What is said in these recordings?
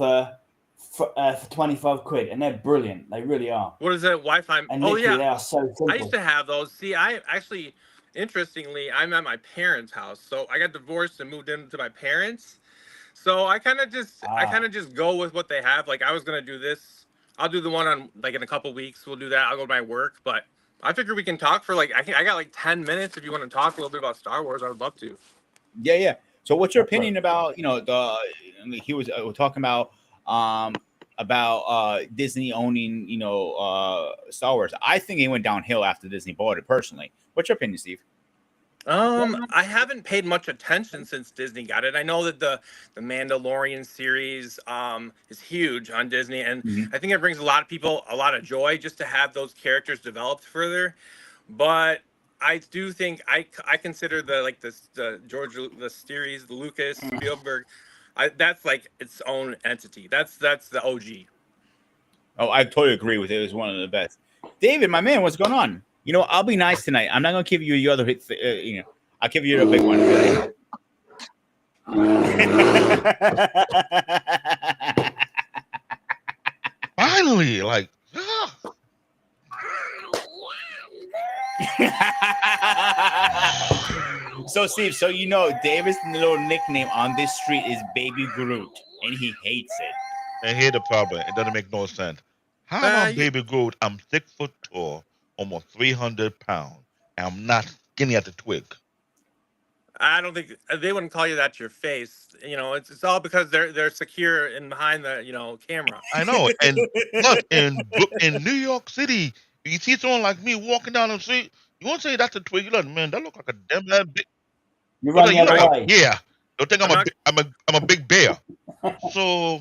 for 25 quid, and they're brilliant. They really are. What is that? Wi-Fi? And Oh literally, yeah, they are so I used simple. to have those. See, I actually, interestingly, I'm at my parents' house. So I got divorced and moved into my parents. So I kind Ah, of just go with what they have. Like I was gonna do this. I'll do the one on like in a couple weeks. We'll do that. I'll go to my work, but I figure we can talk for like I got like 10 minutes if you want to talk a little bit about Star Wars. I would love to. Yeah, yeah. So, what's your that's right. opinion about the? He was talking um about Disney owning Star Wars. I think it went downhill after Disney bought it. Personally, what's your opinion, Steve? I haven't paid much attention since Disney got it. I know that the Mandalorian series is huge on Disney, and Hmm. I think it brings a lot of people a lot of joy just to have those characters developed further. But I do think I consider the like the George the series, the Lucas Spielberg, that's like its own entity. That's the OG. Oh, I totally agree with it. It was one of the best. David, my man, what's going on? I'll be nice tonight. I'm not gonna give you your other hit. I'll give you a big one. Finally, So, Steve, David's little nickname on this street is Baby Groot, and he hates it. and here's the problem. It doesn't make no sense. How am I You, baby Groot? I'm 6 foot tall, almost 300 pounds, and I'm not skinny at the twig. I don't think they wouldn't call you that to your face. It's all because they're secure in behind the camera. I know. And plus, in New York City, you see someone like me walking down the street, you won't say that's a twig. You like, man, that look like a damn big. You run the You other like, way. yeah. Don't think I'm not. I'm a big bear. So,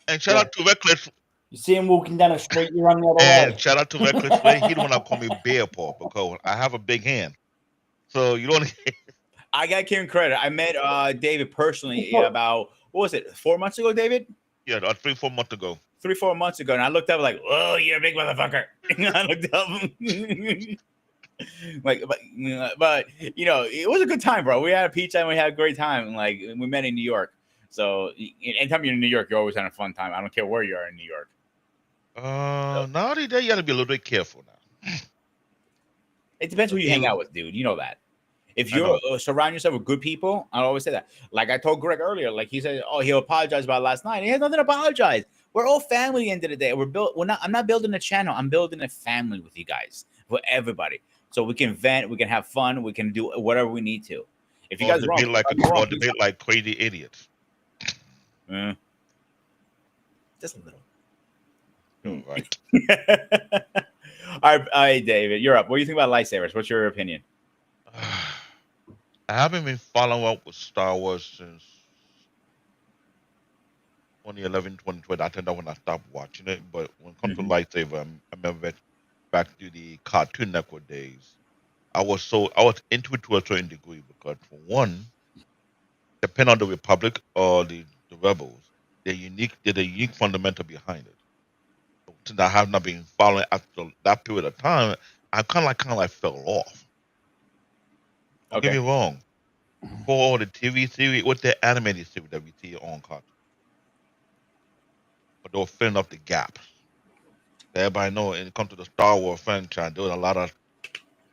and shout Yeah. out to Reckless. You see him walking down the street, you run the other And way. shout out to Reckless Way. He don't want to call me Bear Paw because I have a big hand. So you don't. I got to give him credit. I met David personally about, what was it, 4 months ago, David? Yeah, 3-4 months ago. 3-4 months ago, and I looked up like, "Oh, you're a big motherfucker." I looked up, but it was a good time, bro. We had a pizza and we had a great time. And, like, we met in New York. So anytime you're in New York, you're always having a fun time. I don't care where you are in New York. Nowadays you got to be a little bit careful now. It depends who you hang out with, dude. You know that. If I you know. surround yourself with good people, I always say that. Like I told Greg earlier, like he said, "Oh, he'll apologize about last night." He has nothing to apologize. We're all family. At the end of the day, We're not. I'm not building a channel. I'm building a family with you guys, with everybody, so we can vent, we can have fun, we can do whatever we need to. If you Or guys are wrong, or debate like crazy idiots. just a little. You're right. All right, David, you're up. What do you think about lightsabers? What's your opinion? I haven't been following up with Star Wars since 2011, 2012. I think that's when I stopped watching it. But when it comes to Mhm. lightsaber, I remember back to the Cartoon Network days. I was into it to a certain degree because, for one, depending on the Republic or the Rebels, there's a unique fundamental behind it. So since I have not been following after that period of time, I kind of like fell off. Don't get Okay. me wrong. For the TV series, with the animated series that we see on cartoon, but they were filling up the gaps. Everybody know when it comes to the Star Wars franchise, there was a lot of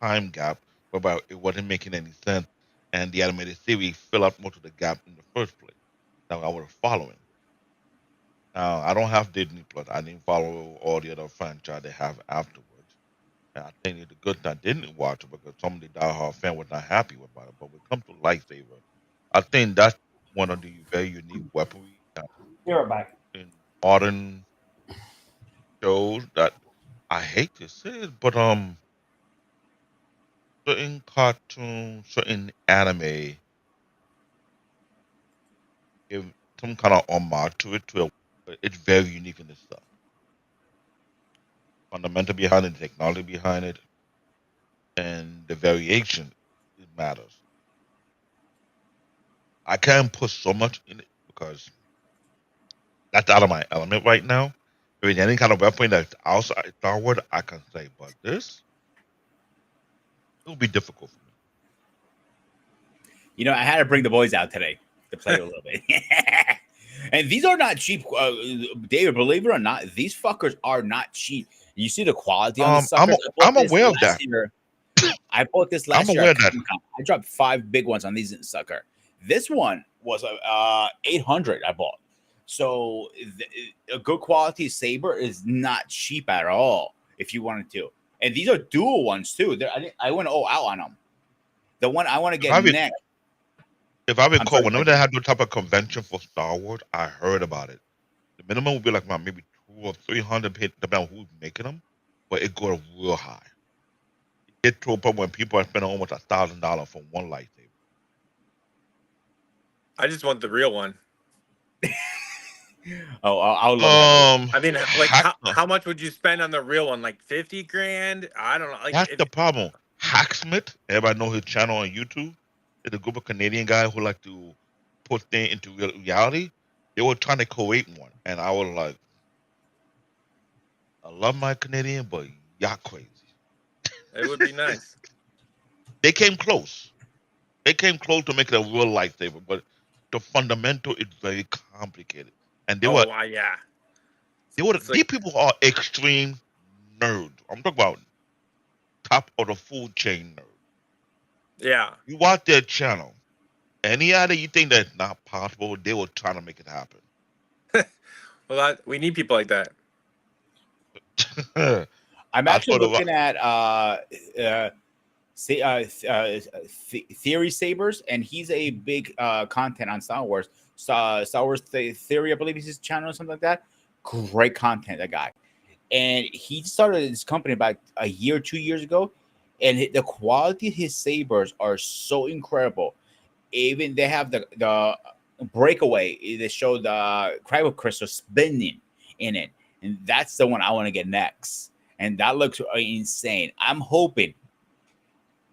time gap whereby it wasn't making any sense, and the animated series fill up most of the gap in the first place. That I was following. Now I don't have Disney Plus. I didn't follow all the other franchise they have afterwards. And I think it's a good thing I didn't watch it because some of the diehard fan was not happy about it. But when it comes to lightsaber, I think that's one of the very unique weaponry You're right back. in modern shows that I hate to say it, but certain cartoons, certain anime give some kind of homage to it. It's very unique in itself. Fundamental behind it, the technology behind it, and the variation it matters. I can't put so much in it because that's out of my element right now. I mean, any kind of weapon that's outside Star Wars, I can say, but this it will be difficult for me. I had to bring the boys out today to play a little bit. And these are not cheap, David. Believe it or not, these fuckers are not cheap. You see the quality on the suckers. I'm aware of that. I bought this I'm last year. aware of that. I dropped 5 big ones on these sucker. This one was 800. I bought. So a good quality saber is not cheap at all. If you wanted to, and these are dual ones too. I went all out on them. The one I want to get next. If I recall, whenever they had no type of convention for Star Wars, I heard about it. The minimum would be like maybe 200 or 300, depending on who's making them, but it goes real high. It gets to a point when people are spending almost $1,000 for one lightsaber. I just want the real one. Oh, I'll love I mean, like, how much would you spend on the real one? Like 50 grand? I don't know. Like, that's the problem. Hacksmith, everybody know his channel on YouTube. It's a group of Canadian guys who like to put things into reality. They were trying to create one, and I was like, I love my Canadian, but y'all crazy. It would be nice. They came close. They came close to making a real lightsaber, but the fundamental is very complicated. And they were these people are extreme nerds. I'm talking about top of the food chain nerd. Yeah. You watch their channel. Any idea you think that's not possible, they were trying to make it happen. Well, we need people like that. I'm actually looking at Theory Sabers, and he's a big content on Star Wars. Star Wars Theory, I believe is his channel or something like that. Great content, that guy. And he started his company about a year, 2 years ago, and the quality of his sabers are so incredible. Even they have the breakaway. They show the cryo crystal spinning in it, and that's the one I want to get next. And that looks insane. I'm hoping,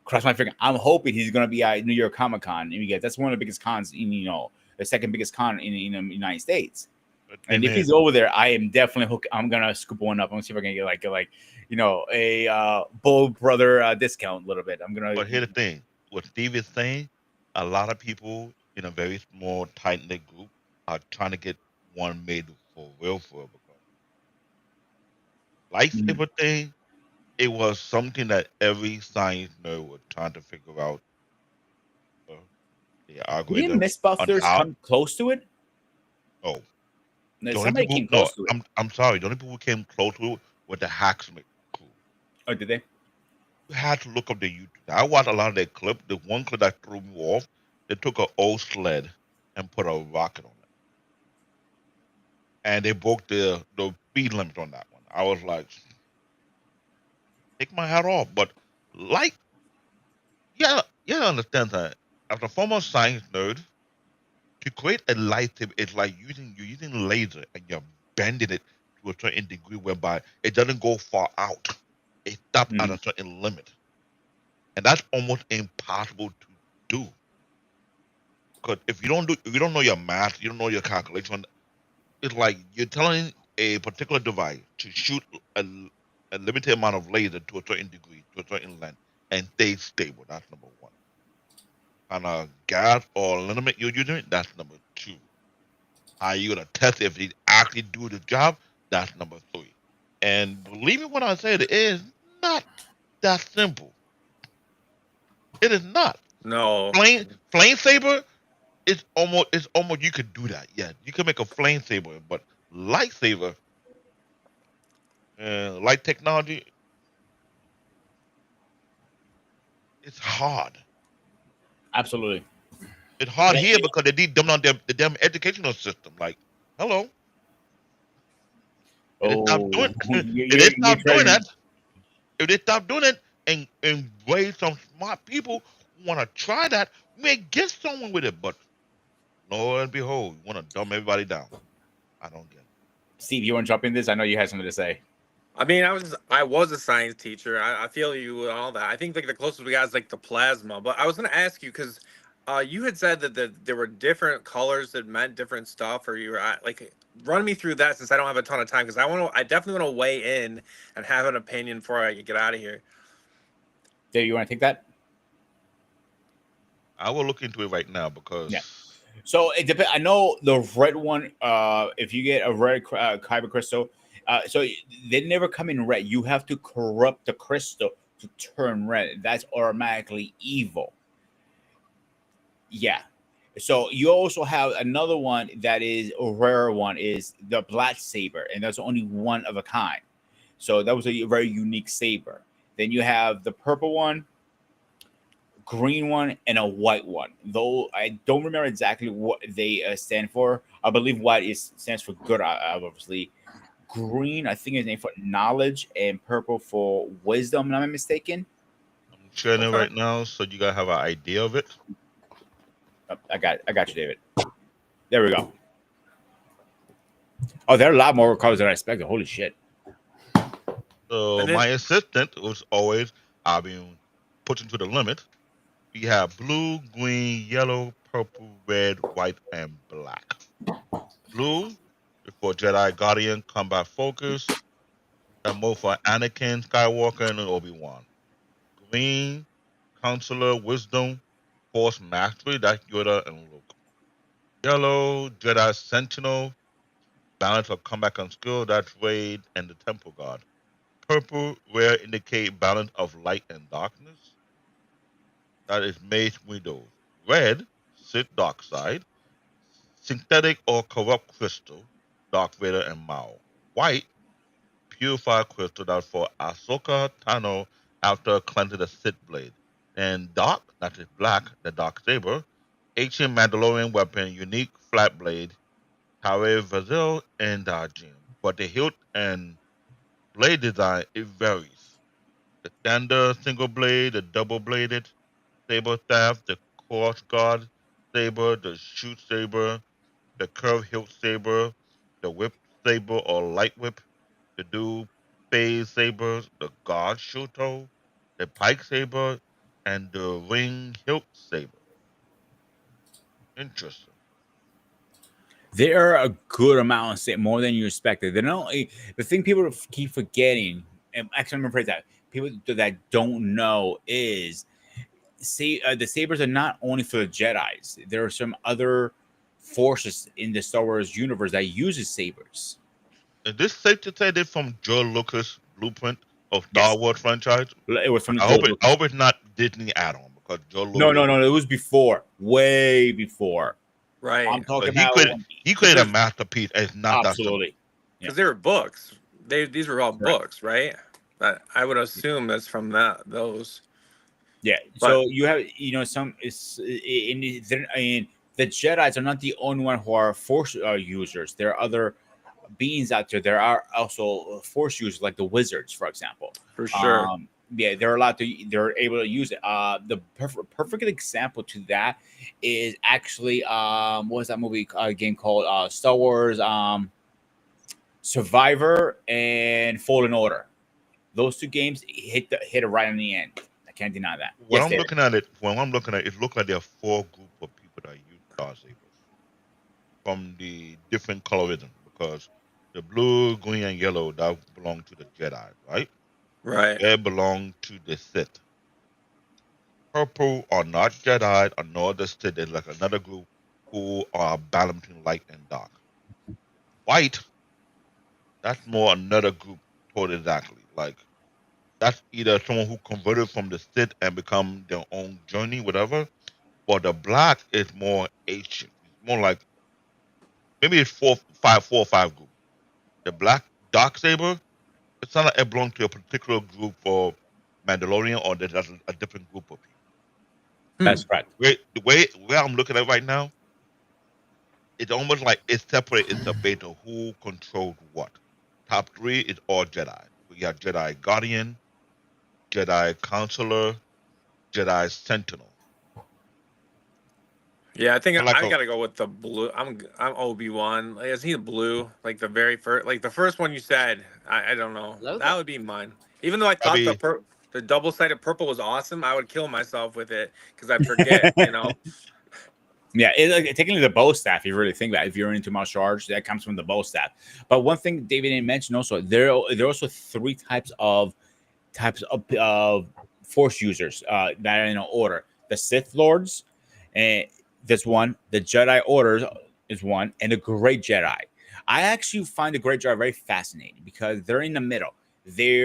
cross my finger, I'm hoping he's going to be at New York Comic Con, because that's one of the biggest cons in, the second biggest con in the United States. And if he's over there, I am definitely I'm gonna scoop one up. I'm gonna see if I can get a Bull Brother discount a little bit. But here's the thing: what Steve is saying, a lot of people in a very small, tight knit group are trying to get one made for real, because lightsaber thing, it was something that every science nerd was trying to figure out. Didn't Mythbusters come close to it? Oh. Somebody came close to it. I'm sorry. The only people who came close to it were the Hacksmith crew. Oh, did they? You had to look up the YouTube. I watched a lot of their clip. The one clip that threw me off, they took an old sled and put a rocket on it. And they broke the speed limit on that one. I was like, take my hat off. But you understand that as a former science nerd, to create a lightsaber, it's like you're using laser and you're bending it to a certain degree whereby it doesn't go far out. It stops at a certain limit. And that's almost impossible to do. Because if you don't know your math, you don't know your calculation, it's like you're telling a particular device to shoot a limited amount of laser to a certain degree, to a certain length, and stay stable. That's number one. And a gas or limit you're using, that's number 2. Are you gonna test if it actually do the job? That's number 3. And believe me when I say it is not that simple. It is not. No. Flame saber is almost you could do that. Yeah, you can make a flame saber, but lightsaber, light technology, it's hard. Absolutely. It's hard here because they need them on the damn educational system. Like, hello. If they stop doing it and raise some smart people who want to try that, we may get someone with it. But lo and behold, you want to dumb everybody down. I don't get it. Steve, you want to jump in this? I know you had something to say. I mean, I was a science teacher. I feel you and all that. I think like the closest we got is like the plasma. But I was going to ask you because you had said that there were different colors that meant different stuff, or you were like, run me through that since I don't have a ton of time because I definitely want to weigh in and have an opinion before I get out of here. Dave, you want to take that? I will look into it right now because So it depends. I know the red one. If you get a red kyber crystal, so they never come in red. You have to corrupt the crystal to turn red. That's automatically evil. Yeah. So you also have another one that is a rare one is the black saber, and that's only one of a kind. So that was a very unique saber. Then you have the purple one, green one, and a white one. Though I don't remember exactly what they stand for. I believe white is stands for good, obviously. Green, I think, is named for knowledge, and purple for wisdom. Am I mistaken? I'm sharing it Okay. right now, so you guys have an idea of it. Oh, I got you, David. There we go. Oh, there are a lot more colors than I expected. Holy shit! So And then my assistant was always, I mean, pushing to the limit. We have blue, green, yellow, purple, red, white, and black. Blue is for Jedi Guardian combat focus. That more for Anakin Skywalker and Obi-Wan. Green, Counselor Wisdom, Force Mastery. That's Yoda and Luke. Yellow, Jedi Sentinel, balance of combat and skill. That's Raid and the Temple Guard. Purple, rare indicate balance of light and darkness. That is Mace Windows. Red, Sith Dark Side. Synthetic or corrupt crystal, Dark Vader and Mao. White, purified crystal that's for Ahsoka Tano after cleansing the Sith blade. And dark, that is black, the dark saber. Ancient Mandalorian weapon, unique flat blade, Tare Vazil and Gem. But the hilt and blade design it varies. The standard single blade, the double bladed saber staff, the cross guard saber, the shoot saber, the curved hilt saber, the whip saber or light whip, the dual phase sabers, the guard shuto, the pike saber, and the ring hilt saber. Interesting. There are a good amount, say more than you expected. They're not only the thing people keep forgetting, and actually, I'm gonna phrase that people that don't know is say the sabers are not only for the Jedi's. There are some other forces in the Star Wars universe that uses sabers. Is this safe to say this from George Lucas' blueprint of Star Yes, Wars franchise? it was from I George hope it. I Lucas. hope it's not Disney add-on because George No, Lucas. no, no, no. It was before, way before. right, I'm talking But he about created. He because created a there's masterpiece. And it's not that simple. absolutely. Yeah, because they were books. These were all correct. books, right? I would assume that's from those. Yeah. But So you have, some is I mean, the Jedi's are not the only one who are Force users. There are other beings out there. There are also Force users, like the wizards, for example. for sure, Yeah, they're allowed to. They're able to use it. The perfect example to that is actually what was that movie game called? Star Wars Survivor and Fallen Order. Those two games hit it right in the end. I can't deny that. When Yes, I'm David. looking at it, it looks like there are four group of people that use Star Sabers from the different colorism because the blue, green, and yellow that belong to the Jedi, right? right? Red belong to the Sith. Purple are not Jedi or nor the Sith. There's like another group who are balancing light and dark. White, that's more another group totally exactly. Like that's either someone who converted from the Sith and become their own journey, whatever. Or the black is more ancient. It's more like maybe it's four or five group. The black dark saber, it's not like it belongs to a particular group for Mandalorian or there's a different group of people. Hmm. That's correct. The way where I'm looking at right now, it's almost like it's separate. It's a bit of who controls what. Top three is all Jedi. We got Jedi Guardian, Jedi Counselor, Jedi Sentinel. Yeah, I think I like I a gotta go with the blue. I'm Obi-Wan. Like, is he blue? Like the very first, like the first one you said. I don't know. That would be mine. Even though I I thought mean the double-sided purple was awesome, I would kill myself with it because I forget. You know. Yeah, like, technically the bow staff. If you really think that, if you're into martial arts, that comes from the bow staff. But one thing David didn't mention also, there are also three types of force users that are in order: the Sith Lords, and There's one. The Jedi Order is one, and the Great Jedi. I actually find the Great Jedi very fascinating because they're in the middle. They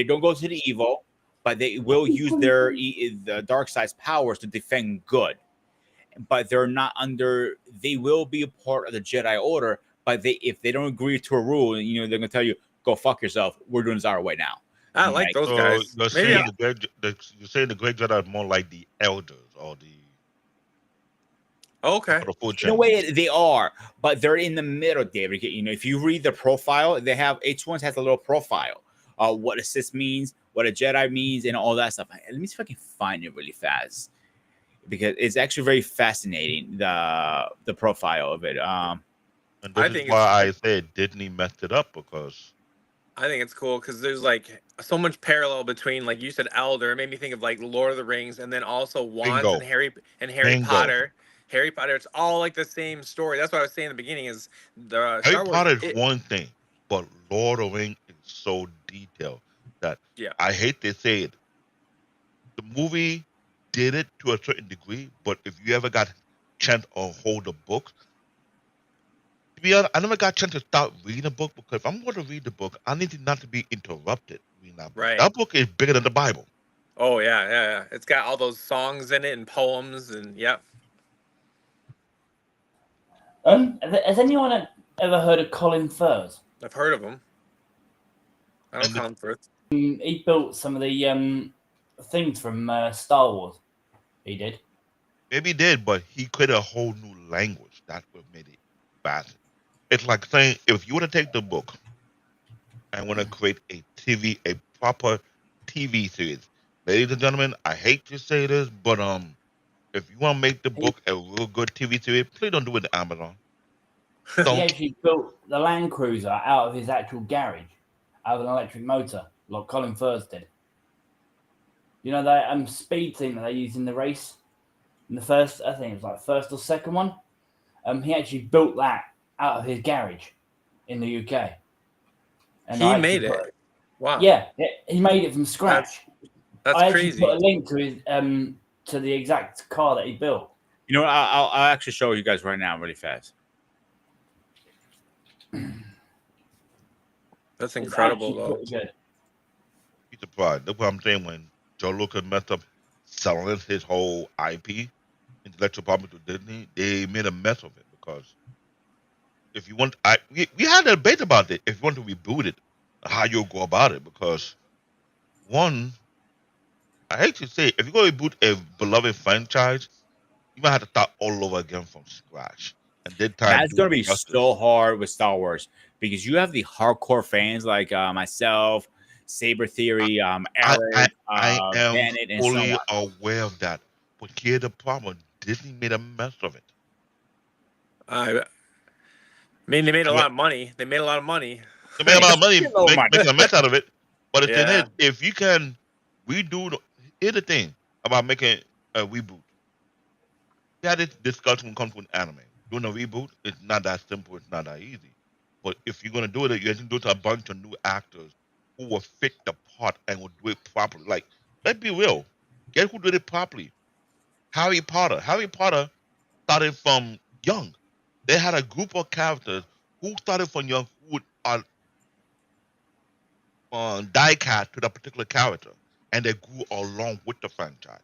don't go to the evil, but they will use the dark side's powers to defend good. But they're not under. They will be a part of the Jedi Order, but if they don't agree to a rule, they're gonna tell you, "Go fuck yourself. We're doing this our way now." I like those So guys. you're Maybe saying you're saying the great Jedi are more like the elders or okay. the full In a chain. way, they are, but they're in the middle, David. If you read the profile, they have each one has a little profile. What a Sith means, what a Jedi means, and all that stuff. Let me see if I can find it really fast because it's actually very fascinating. The profile of it. And I this is think why I said Disney messed it up because I think it's cool because there's like so much parallel between, like you said, Elder. It made me think of like Lord of the Rings, and then also Wands bingo, and Harry bingo. Potter. Harry Potter. It's all like the same story. That's what I was saying in the beginning. Is the Harry Star Wars? Potter is one thing, but Lord of the Rings is so detailed that Yeah. I hate to say it. The movie did it to a certain degree, but if you ever got chance or hold a book, to be honest, I never got chance to start reading a book because if I'm going to read the book, I need to not to be interrupted reading that book. Right. That book is bigger than the Bible. Oh yeah. It's got all those songs in it and poems and yep. Has anyone ever heard of Colin Firth? I've heard of them. I don't And the- come first. He built some of the things from Star Wars. He did. Maybe he did, but he created a whole new language. That's what made it bad. It's like saying if you want to take the book and want to create a proper TV series, ladies and gentlemen, I hate to say this, but if you want to make the book a real good TV series, please don't do it to Amazon. He Don't. actually built the Land Cruiser out of his actual garage, out of an electric motor, like Colin Firth did. You know that speed thing that they used in the race? In the first, I think it was like first or second one. He actually built that out of his garage in the UK. And He made it. Wow. Yeah, he made it from scratch. That's I actually crazy. put a link to his to the exact car that he built. I'll actually show you guys right now, really fast. That's It's incredible, actually though. pretty good. Be surprised. That's what I'm saying when Joe Lucas messed up selling his whole IP, intellectual property to Disney, they made a mess of it because if you want, we had a debate about it. If you want to reboot it, how you'll go about it because one, I hate to say, if you're going to reboot a beloved franchise, you might have to start all over again from scratch. And this time, That's gonna be so hard with Star Wars because you have the hardcore fans like myself, Saber Theory, Eric, I am Bennett, and so fully on. aware of that. But here's the problem: Disney made a mess of it. I mean, they made a lot of money. They made a lot of money. They made a lot of money money. making a mess out of it. But the thing Yeah. is, if you can redo, here's the thing about making a reboot. We had this discussion when it comes to anime. Doing a reboot, it's not that simple. It's not that easy. But if you're gonna do it, you have to do it to a bunch of new actors who will fit the part and will do it properly. Like, let's be real. Guess who did it properly? Harry Potter. Harry Potter started from young. They had a group of characters who started from young who would die cat to that particular character, and they grew along with the franchise,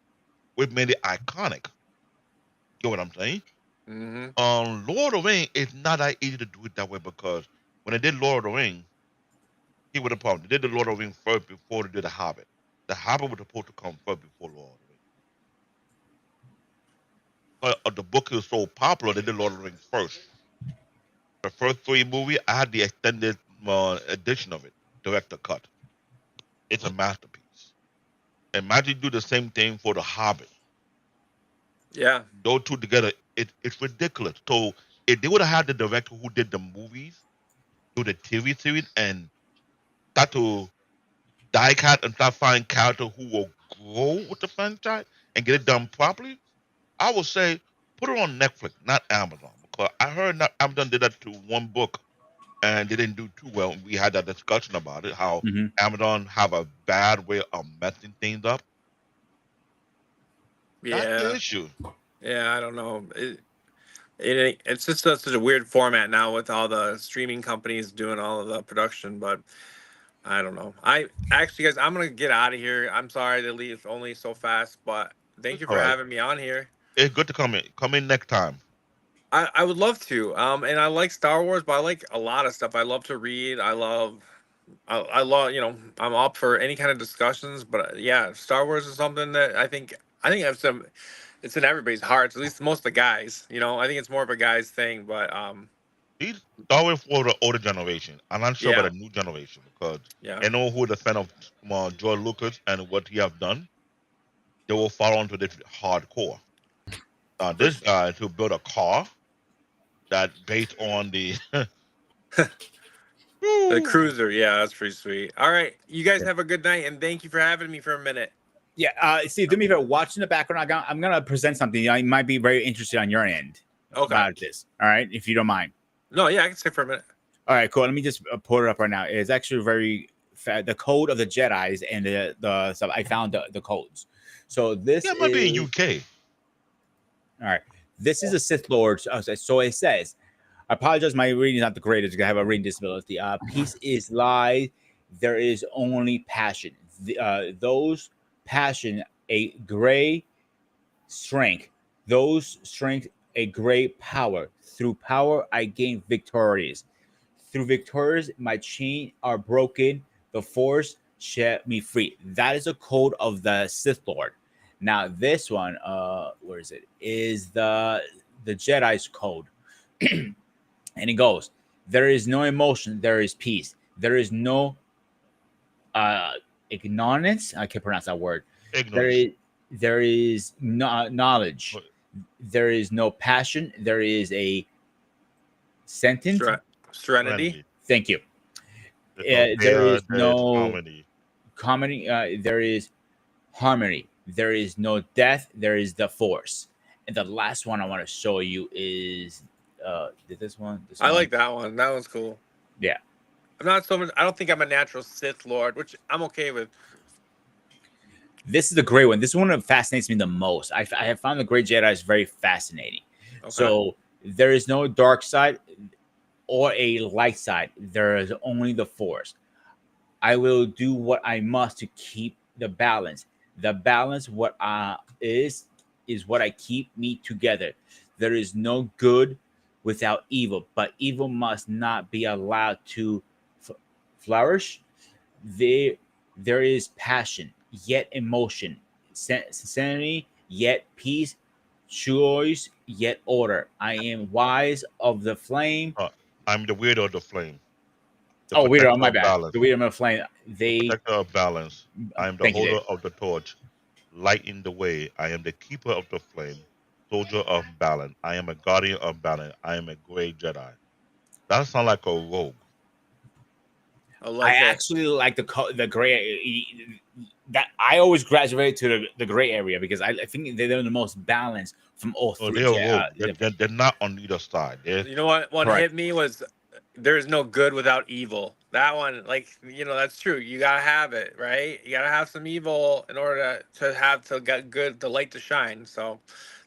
which made it iconic. You know what I'm saying? Mm-hmm. Lord of the Rings is not that easy to do it that way because when they did Lord of the Rings, here was the problem. They did the Lord of the Rings first before they did the Hobbit. The Hobbit was supposed to come first before Lord of the Rings. But the book is so popular, they did Lord of the Rings first. The first three movies, I had the extended edition of it, director cut. It's a masterpiece. Imagine do the same thing for the Hobbit. Yeah. Those two together, it's ridiculous. So if they would have had the director who did the movies do the TV series and start to die cat and start finding characters who will grow with the franchise and get it done properly, I would say put it on Netflix, not Amazon. Because I heard that Amazon did that to one book and they didn't do too well. We had that discussion about it, how Amazon have a bad way of messing things up. That's the Yeah. issue. Yeah, I don't know. It's just such a weird format now with all the streaming companies doing all of the production, but I don't know. I actually, guys, I'm gonna get out of here. I'm sorry to leave only so fast, but thank you All for right. having me on here. It's good to come in. Come in next time. I would love to. And I like Star Wars, but I like a lot of stuff. I love to read. I love, I'm up for any kind of discussions. But yeah, Star Wars is something that I think it's in everybody's hearts. At least most of the guys. I think it's more of a guy's thing. But These Star Wars for the older generation. I'm not sure yeah, about the new generation because yeah, I know who the fan of George Lucas and what he have done. They will follow into this hardcore. for This guy to build a car that based on the the Woo! cruiser. Yeah, that's pretty sweet. All right, you guys Yeah. have a good night, and thank you for having me for a minute. Yeah. Steve, do me a favor. Watch in the background. I'm gonna present something. I might be very interested on your end Okay. about this. All right, if you don't mind. No, yeah, I can stay for a minute. All right, cool. Let me just pull it up right now. It's actually very the code of the Jedi's and the stuff. I found the codes. So this Yeah, it might be in is UK. all right. This is a Sith Lord. So it says. I apologize. My reading is not the greatest. I have a reading disability. Peace is lie. There is only passion. Those passion a gray strength. Those strength a great power. Through power I gain victorious. Through victorious my chain are broken. The force set me free. That is a code of the Sith Lord. Now this one, where is it? Is the Jedi's code. And it goes, there is no emotion, there is peace. There is no ignorance. I can't pronounce that word. There Ignorance. is no knowledge. There is no passion. There is a sentence. Serenity. Friendly. Thank you. There's no There chaos, is there's no harmony. comedy. There is harmony. There is no death. There is the force. And the last one I want to show you is this one. This I one. like that one. That one's cool. Yeah. I'm not so much. I don't think I'm a natural Sith Lord, which I'm okay with. This is the great one. This one that fascinates me the most. I have found the Great Jedi is very fascinating. Okay. So there is no dark side or a light side. There is only the force. I will do what I must to keep the balance. The balance, what is what I keep me together. There is no good without evil, but evil must not be allowed to flourish. There is passion, yet emotion, sanity, yet peace, choice, yet order. I am wise of the flame. I'm the weirdo of the flame, the Oh, weirdo, protector on my of bad. balance, The weirdo of the flame. the They protector of balance. I am the thank you, holder Dave. of the torch, light in the way. I am the keeper of the flame, soldier of balance. I am a guardian of balance. I am a great Jedi. That sounds like a rogue. I I like it. actually like the gray. That I always graduate to the gray area because I think they're the most balanced from all Oh, three. they're a rogue. They're not on either side. They're, You know what? One Correct. hit me was there is no good without evil. That one, like that's true. You gotta have it, right? You gotta have some evil in order to get good, the light to shine. So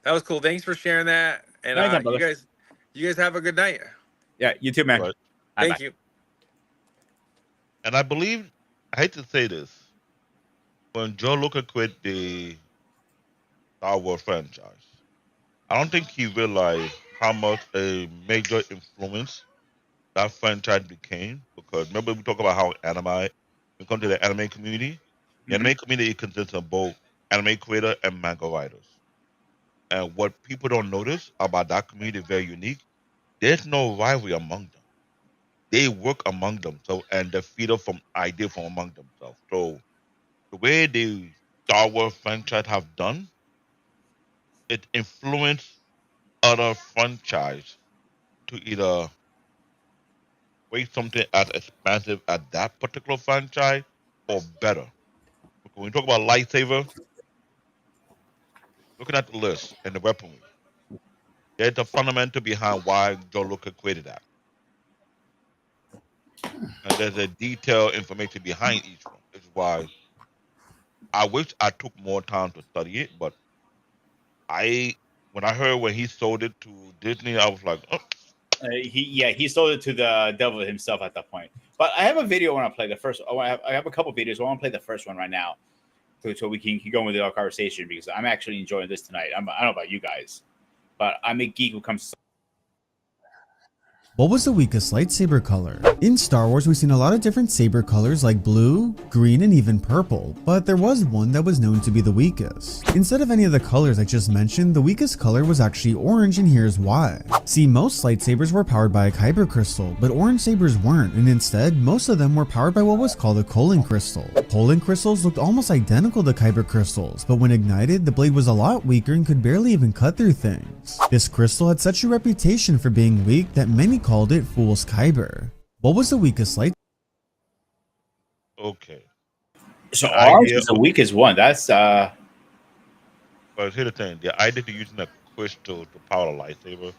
that was cool. Thanks for sharing that. And Anytime, you brother. guys have a good night. Yeah, you too, man. right. Bye Thank bye. you. And I believe, I hate to say this, when Joe Lucas quit the Star Wars franchise, I don't think he realized how much a major influence that franchise became. Because remember, we talk about how anime, when it comes to the anime community, the Mhm. anime community consists of both anime creator and manga writers. And what people don't notice about that community is very unique. There's no rivalry among them. They work among themselves and they feed off from ideas from among themselves. So the way the Star Wars franchise have done, it influenced other franchise to either create something as expansive as that particular franchise or better. Because when you talk about lightsaber, looking at the list and the weaponry, there's the fundamental behind why Joe Lucas created that. And there's a detailed information behind each one. This is why I wish I took more time to study it, but I when I heard when he sold it to Disney, I was like, oh, he sold it to the devil himself at that point. But I have a video I want to play the first. I have a couple videos. I want to play the first one right now, so we can keep going with our conversation because I'm actually enjoying this tonight. I don't know about you guys, but I'm a geek who comes. What was the weakest lightsaber color? In Star Wars, we've seen a lot of different saber colors like blue, green, and even purple, but there was one that was known to be the weakest. Instead of any of the colors I just mentioned, the weakest color was actually orange, and here's why. See, most lightsabers were powered by a kyber crystal, but orange sabers weren't, and instead, most of them were powered by what was called a Colin crystal. Colin crystals looked almost identical to kyber crystals, but when ignited, the blade was a lot weaker and could barely even cut through things. This crystal had such a reputation for being weak that many called it Fool's Kyber. What was the weakest light? okay. So The orange idea is the weakest one. That's But here's the thing: the idea to using a crystal to power a lightsaber.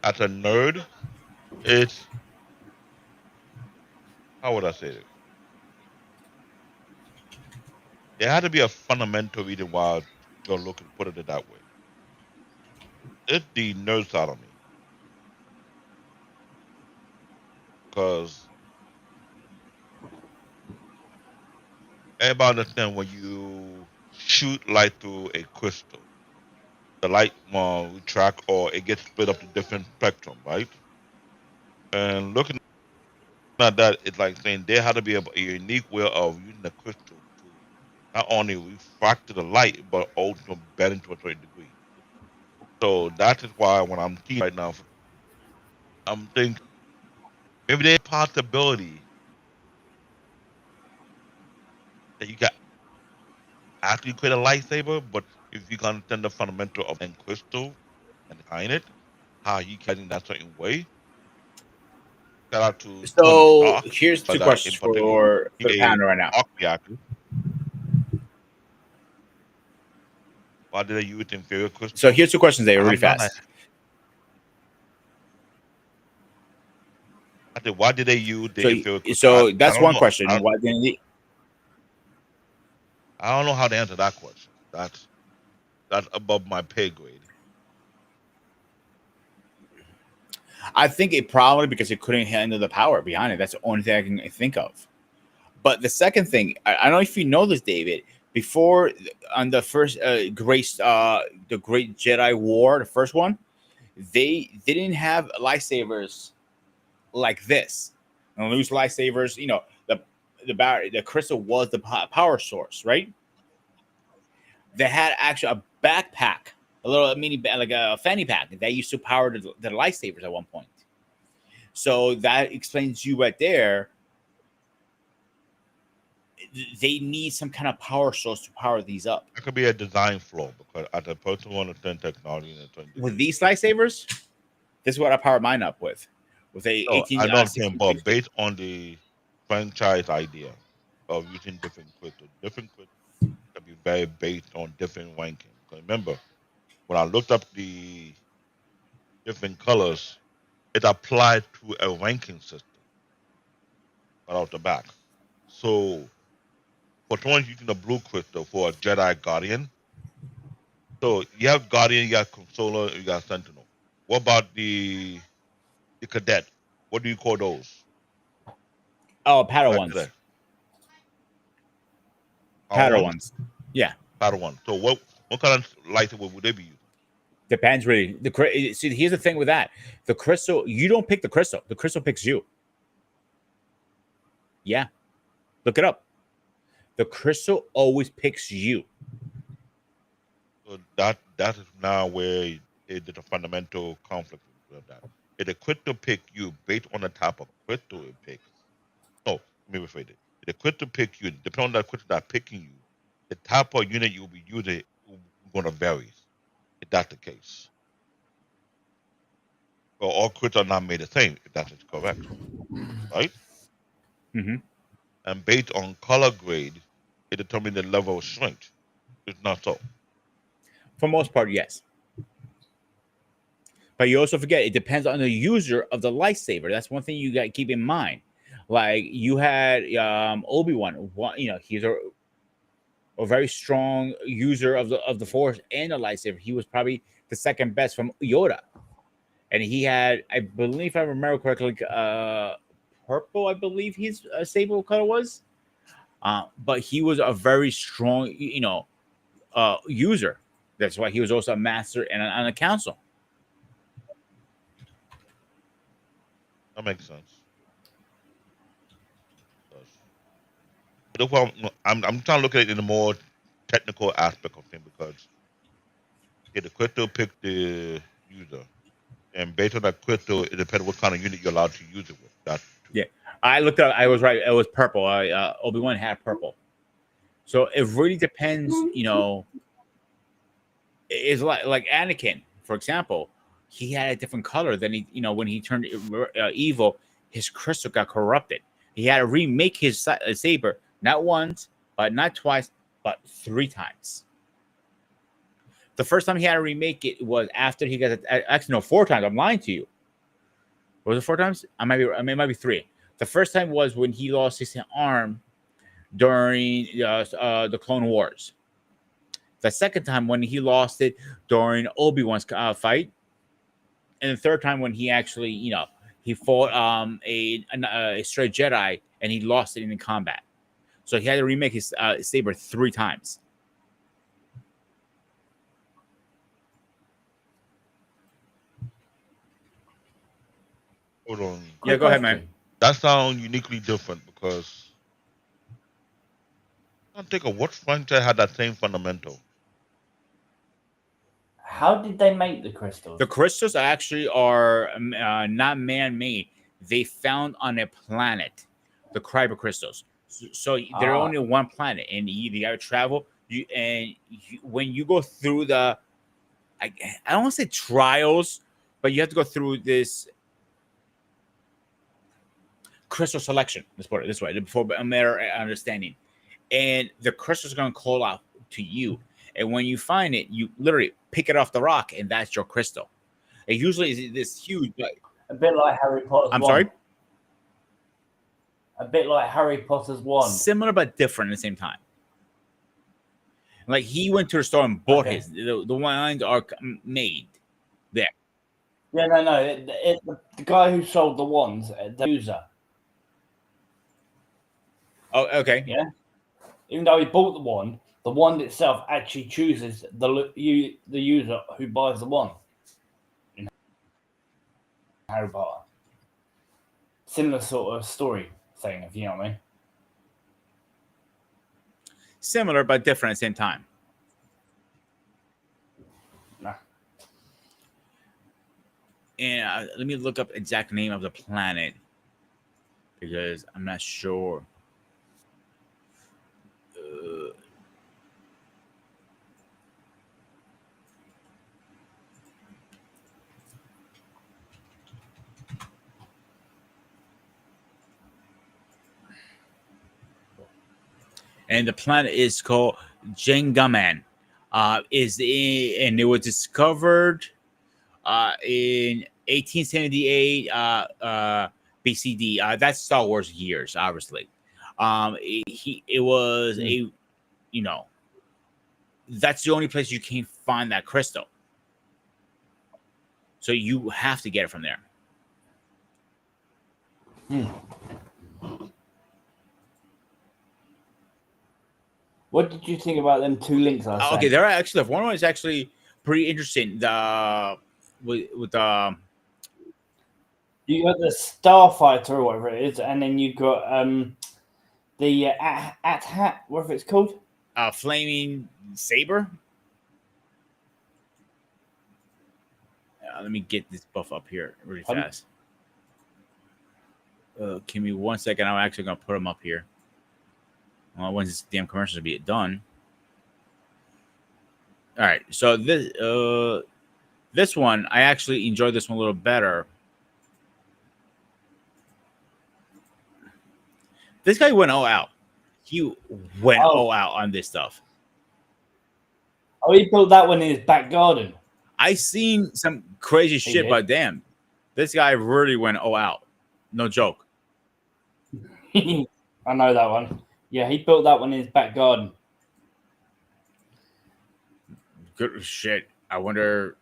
As a nerd, it's how would I say it? There had to be a fundamental reason why you're looking to put it that way. It's the nerd side of me. Because everybody understand when you shoot light through a crystal, the light will retract or it gets split up to different spectrum, right? And looking at that, it's like saying there had to be a unique way of using the crystal to not only refract the light, but also bend to a certain degree. So that is why when I'm seeing right now, I'm thinking maybe there's a possibility that you got actually create a lightsaber, but if you can understand the fundamental of and crystal and behind it, how you can in that certain way. Shout out to Tony so. Stark, Here's two that in questions particular, for the a panel right now. arc reactor. Why did they use inferior crystal? So here's two questions. They are really I'm not. fast. I said, why did they use the inferior crystal? So that's don't one know. question. Why didn't they? I don't know how to answer that question. That's above my pay grade. I think it probably because it couldn't handle the power behind it. That's the only thing I can think of. But the second thing, I don't know if you know this, David. Before on the first the Great Jedi War, the first one, they didn't have lightsabers like this. And loose lightsabers, the crystal was the power source, right? They had actually a backpack, a little mini like a fanny pack that used to power the lightsabers at one point. So that explains you right there. They need some kind of power source to power these up. It could be a design flaw because as a person who understands technology With these lightsabers, this is what I power mine up with a no, 18. I know him, but based on the franchise idea of using different crystals can be very based on different ranking. Because remember, when I looked up the different colors, it applied to a ranking system right off the back. So for someone using the blue crystal for a Jedi Guardian, so you have Guardian, you got Consoler, you got Sentinel. What about the Cadet? What do you call those? Oh, Padawans. Padawans. Yeah. Padawan. So what kind of lightsaber would they be using? Depends really. See, here's the thing with that: the crystal. You don't pick the crystal. The crystal picks you. Yeah, look it up. The crystal always picks you. So that is now where there's a fundamental conflict with that. If the crystal pick you based on the type of crystal it picks. No, let me rephrase it. If the crystal pick you, depending on that crystal that's picking you, the type of unit you'll be using is going to vary. If that's the case. Well, all crystals are not made the same, if that is correct. Right? Mm-hmm. And based on color grade, it determines the level of strength. It's not so. For most part, yes. But you also forget it depends on the user of the lightsaber. That's one thing you got to keep in mind. Like you had Obi-Wan, he's a a very strong user of the Force and the lightsaber. He was probably the second best from Yoda, and he had, I believe, if I remember correctly, purple. I believe his saber color was, but he was a very strong, user. That's why he was also a master and on a council. That makes sense. But if I'm trying to look at it in a more technical aspect of things because the crystal picked the user, and based on that crystal, it depends what kind of unit you're allowed to use it with. That's Yeah, I looked up. I was right. It was purple. Obi-Wan had purple. So it really depends. It's like Anakin, for example. He had a different color than when he turned evil. His crystal got corrupted. He had to remake his saber not once, but not twice, but 3 times. The first time he had to remake it was after he got actually no 4 times. I'm lying to you. Was it 4 times? It might be 3. The first time was when he lost his arm during the Clone Wars. The second time when he lost it during Obi-Wan's fight, and the third time when he actually, he fought a stray Jedi and he lost it in the combat. So he had to remake his saber 3 times. hold on. Yeah, go ahead, man. That sounds uniquely different because I think of what franchise had that same fundamental. How did they make the crystals? The crystals actually are not man-made. They found on a planet, the Kyber crystals. So they're only on one planet, and you got to travel. When you go through I don't want to say trials, but you have to go through this crystal selection. Let's put it this way, before a better understanding. And the crystals are going to call out to you. And when you find it, you literally pick it off the rock, and that's your crystal. It usually is this huge, a bit like Harry Potter's I'm wand. sorry? A bit like Harry Potter's wand. Similar but different at the same time. Like he went to the store and bought his. The wines are made there. Yeah, no. The guy who sold the wands, the user. Oh, okay. Yeah. Even though he bought the wand itself actually chooses the user who buys the wand. In Harry Potter. Similar sort of story thing, if you know what I mean. Similar but different at the same time. Nah. And let me look up exact name of the planet because I'm not sure. And the planet is called Jengaman. And it was discovered in 1878 BCD. That's Star Wars years, obviously. It was that's the only place you can find that crystal. So you have to get it from there. What did you think about them 2 links I sent? Okay, there are actually one is actually pretty interesting. You got the Starfighter or whatever it is, and then you got the at whatever it's called. Flaming Saber. Let me get this buff up here really fast. Give me 1 second. I'm actually gonna put them up here. Well, when's this damn commercial to be done? All right, so this one I actually enjoyed this one a little better. This guy went all out. He went all out on this stuff. Oh, he built that one in his back garden. I seen some crazy shit, but damn, this guy really went all out. No joke. I know that one. Yeah, he built that one in his back garden. Good shit. I wonder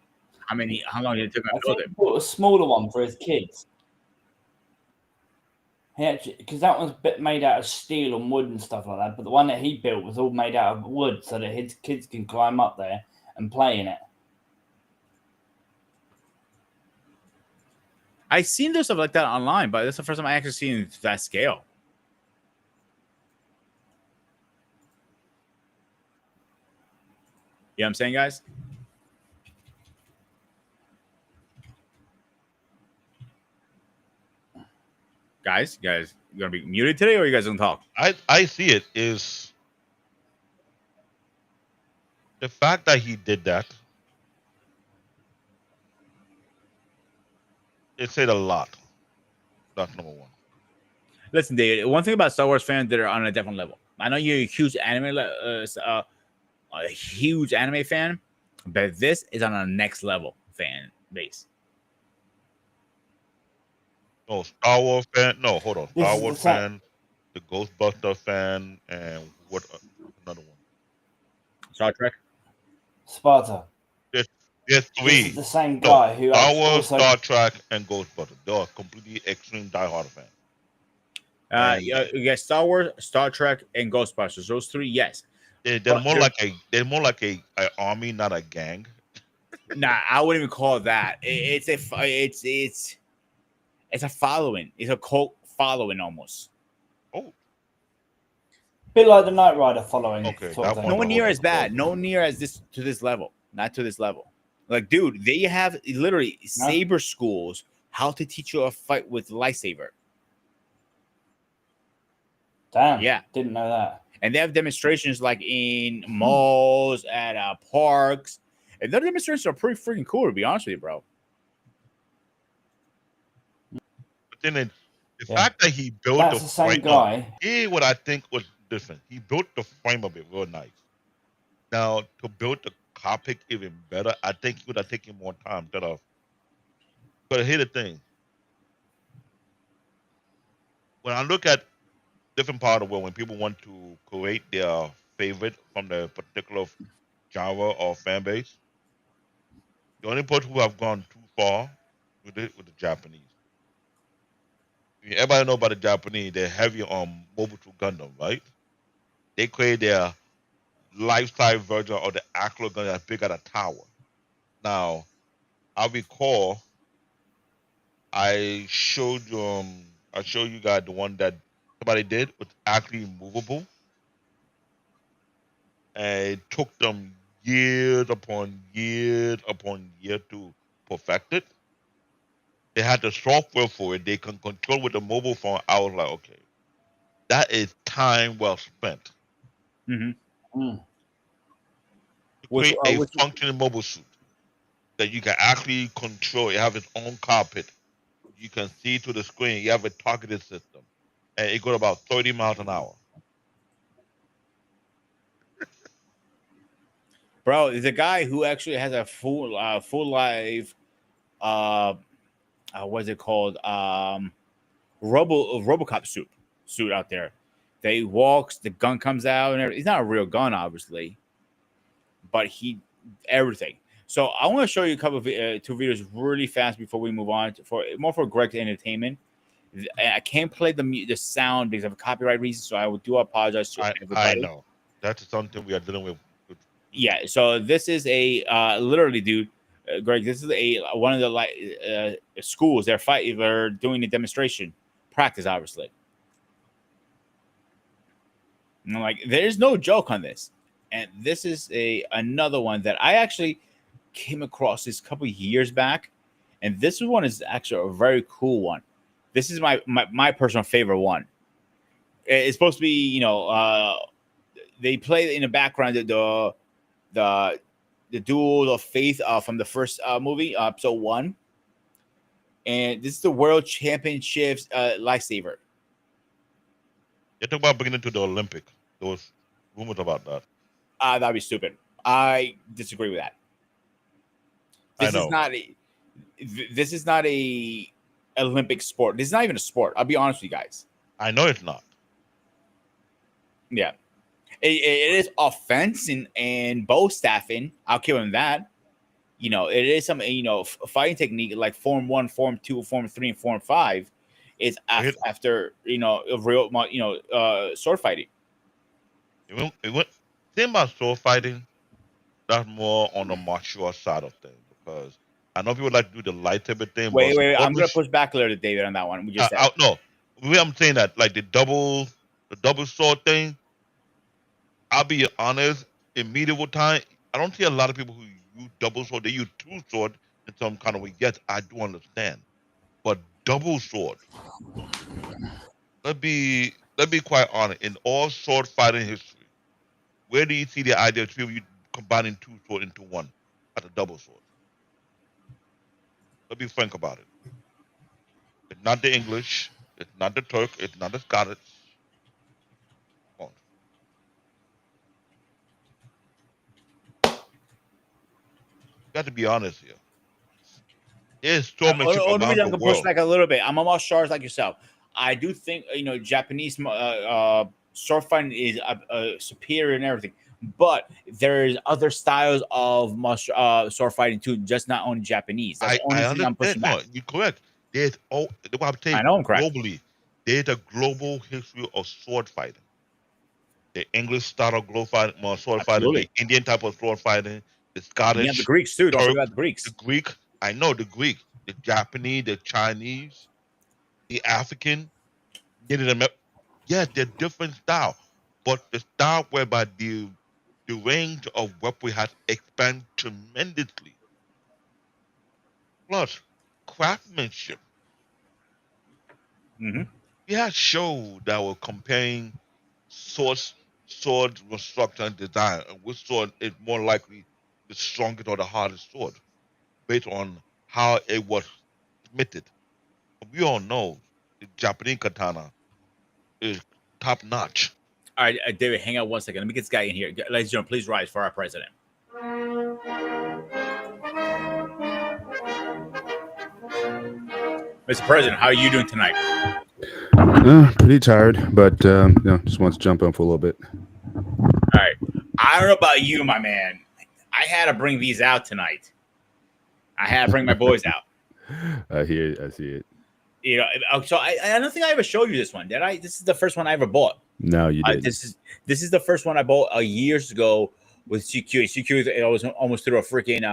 how long it took him I to build think it. he bought a smaller one for his kids. He actually, because that one's made out of steel and wood and stuff like that, but the one that he built was all made out of wood so that his kids can climb up there and play in it. I've seen this stuff like that online, but that's the first time I actually seen that scale. You know what I'm saying, guys? Guys, you guys gonna be muted today, or you guys gonna talk? I see it is the fact that he did that. It said a lot. That's number one. Listen, David. One thing about Star Wars fans that are on a different level. I know you're a huge a huge anime fan, but this is on a next level fan base. No, Star Wars fan. No, hold on. This Star is Wars the same. fan, the Ghostbuster fan, and what another one? Star Trek. Sparta. There's This three. is the same No, guy who Star actually Wars, also. Star Trek, and Ghostbuster. They are completely extreme diehard fans. And You get Star Wars, Star Trek, and Ghostbusters. Those three, yes. they're But more like a army, not a gang. Nah, I wouldn't even call it that. It's a following. It's a cult following almost. Oh, Bit like the Knight Rider following. Okay, sort of that thing. No one- one near as bad. No near as this to this level. Not to this level. Like, dude, they have literally saber schools. How to teach you a fight with lightsaber. Damn. Yeah. Didn't know that. And they have demonstrations like in malls, at parks. And their demonstrations are pretty freaking cool, to be honest with you, bro. but then the Yeah. fact that he built That's the the same frame, guy. Here, what I think was different. He built the frame of it real nice. Now to build the cockpit even better, I think he would have taken more time instead of. But here's the thing: when I look at different part of the world, when people want to create their favorite from the particular genre or fan base, the only person who have gone too far with it with the Japanese. Everybody know about the Japanese. They're heavy on Mobile Suit Gundam, right? They create their life-size version of the actual gun that's big as a tower. Now, I recall I showed you guys the one that somebody did was actually movable, and it took them years upon years upon years to perfect it. They had the software for it. They can control with the mobile phone. I was like, okay, that is time well spent. Mm-hmm. Mm. To create a functioning mobile suit that you can actually control. You have its own cockpit. You can see to the screen. You have a targeted system, and it goes about 30 miles an hour. Bro, there's a guy who actually has a full life what's it called? Robocop suit out there. That he walks, the gun comes out, and everything. It's not a real gun, obviously, but everything. So I want to show you a couple of two videos really fast before we move on for Greg's entertainment. I can't play the sound because of copyright reasons, so I do apologize to everybody. I know that's something we are dealing with. Yeah, so this is a literally, dude, Greg. This is one of the schools. They're doing a demonstration practice, obviously. And I'm like, there's no joke on this. And this is another one that I actually came across this couple of years back, and this one is actually a very cool one. This is my personal favorite one. It's supposed to be, they play in the background the duel of faith from the first movie, episode 1, and this is the World Championships lightsaber. You're talking about bringing it to the Olympic. There was rumors about that. That'd be stupid. I disagree with that. This is not a Olympic sport. This is not even a sport. I'll be honest with you guys. I know it's not. Yeah. It is offense and bow staffing. I'll give him that. You know, it is some fighting technique like Form 1, Form 2, Form 3, and Form 5 is after real sword fighting. Thing about sword fighting, that's more on the martial side of things because I know people like to do the lightsaber thing. Wait, I'm gonna push back a little, David, on that one. We just said no. The way I'm saying that, like the double sword thing. I'll be honest. In medieval time, I don't see a lot of people who use double sword. They use two sword in some kind of way. Yes, I do understand, but double sword. Let's be quite honest. In all sword fighting history, where do you see the idea of people combining two swords into one as a double sword? Let's be frank about it. It's not the English. It's not the Turk. It's not the Scottish. Come on. You got to be honest here. There's swordmanship around the I'm gonna push world. back a little bit. I'm almost stars like yourself. I do think Japanese sword fighting is superior and everything, but there's other styles of sword fighting too, just not only Japanese. That's the only thing I'm pushing back. No, you're correct. There's what I'm saying. I know I'm correct. Globally, there's a global history of sword fighting. The English style of sword fighting, the Indian type of sword fighting, the Scottish, you have the Greeks too. Don't forget about the Greeks. The Greek, I know the Greek, the Japanese, the Chinese, the African, Native American. Yes, they're different style, but the style whereby the range of weapons has expanded tremendously. Plus, craftsmanship. Mm-hmm. We had shows that were comparing sword construction and design, and which sword is more likely the strongest or the hardest sword, based on how it was smithed. We all know the Japanese katana is top notch. All right, David, hang out 1 second. Let me get this guy in here. Ladies and gentlemen, please rise for our president. Mr. President, how are you doing tonight? Pretty tired, but just want to jump on for a little bit. All right. I don't know about you, my man. I had to bring these out tonight. I had to bring my boys out. I see it. So I don't think I ever showed you this one, did I? This is the first one I ever bought. No, you didn't. This is the first one I bought years ago with CQ. CQ, I was almost threw a freaking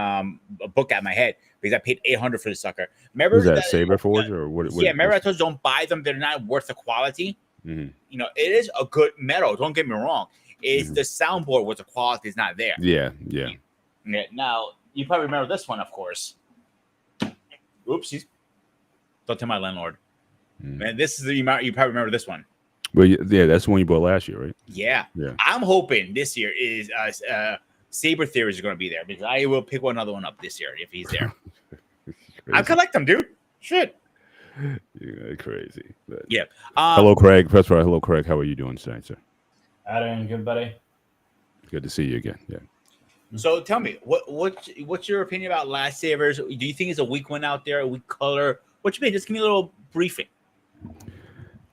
a book at my head because I paid $800 for the sucker. Remember was that Saber Forge or what? Yeah, remember I told you don't buy them; they're not worth the quality. Mm-hmm. It is a good metal. Don't get me wrong. It's the soundboard with the quality is not there. Yeah. Now you probably remember this one, of course. Oopsies! Don't tell my landlord. Man, this is you probably remember this one. Well, yeah, that's the one you bought last year, right? Yeah. I'm hoping this year is Saber Theories is going to be there because I will pick another one up this year if he's there. I collect them, dude. Shit. You're crazy. But... Yeah. Hello, Craig. First of all, hello, Craig. How are you doing tonight, sir? I'm doing good, buddy. Good to see you again. Yeah. So tell me, what's your opinion about Lightsabers? Do you think it's a weak one out there, a weak color? What you mean? Just give me a little briefing.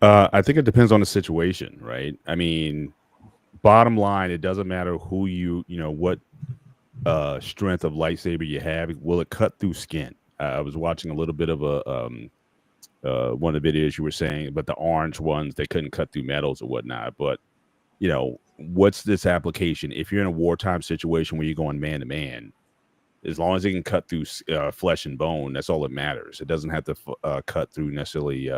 I think it depends on the situation, right? I mean, bottom line, it doesn't matter who what strength of lightsaber you have. Will it cut through skin? I was watching a little bit of one of the videos you were saying, but the orange ones, they couldn't cut through metals or whatnot. But what's this application? If you're in a wartime situation where you're going man to man, as long as it can cut through flesh and bone, that's all that matters. It doesn't have to cut through necessarily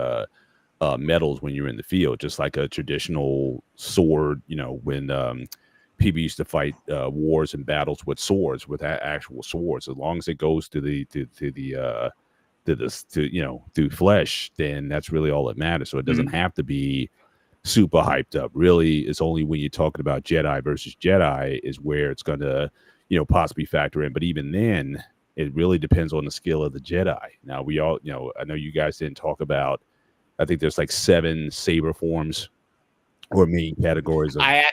metals when you're in the field, just like a traditional sword. When people used to fight wars and battles with swords, with actual swords, as long as it goes through flesh, then that's really all that matters. So it doesn't have to be super hyped up. Really, it's only when you're talking about Jedi versus Jedi is where it's going to possibly factor in. But even then, it really depends on the skill of the Jedi. Now, we all, I know you guys didn't talk about, I think there's like 7 saber forms or main categories. I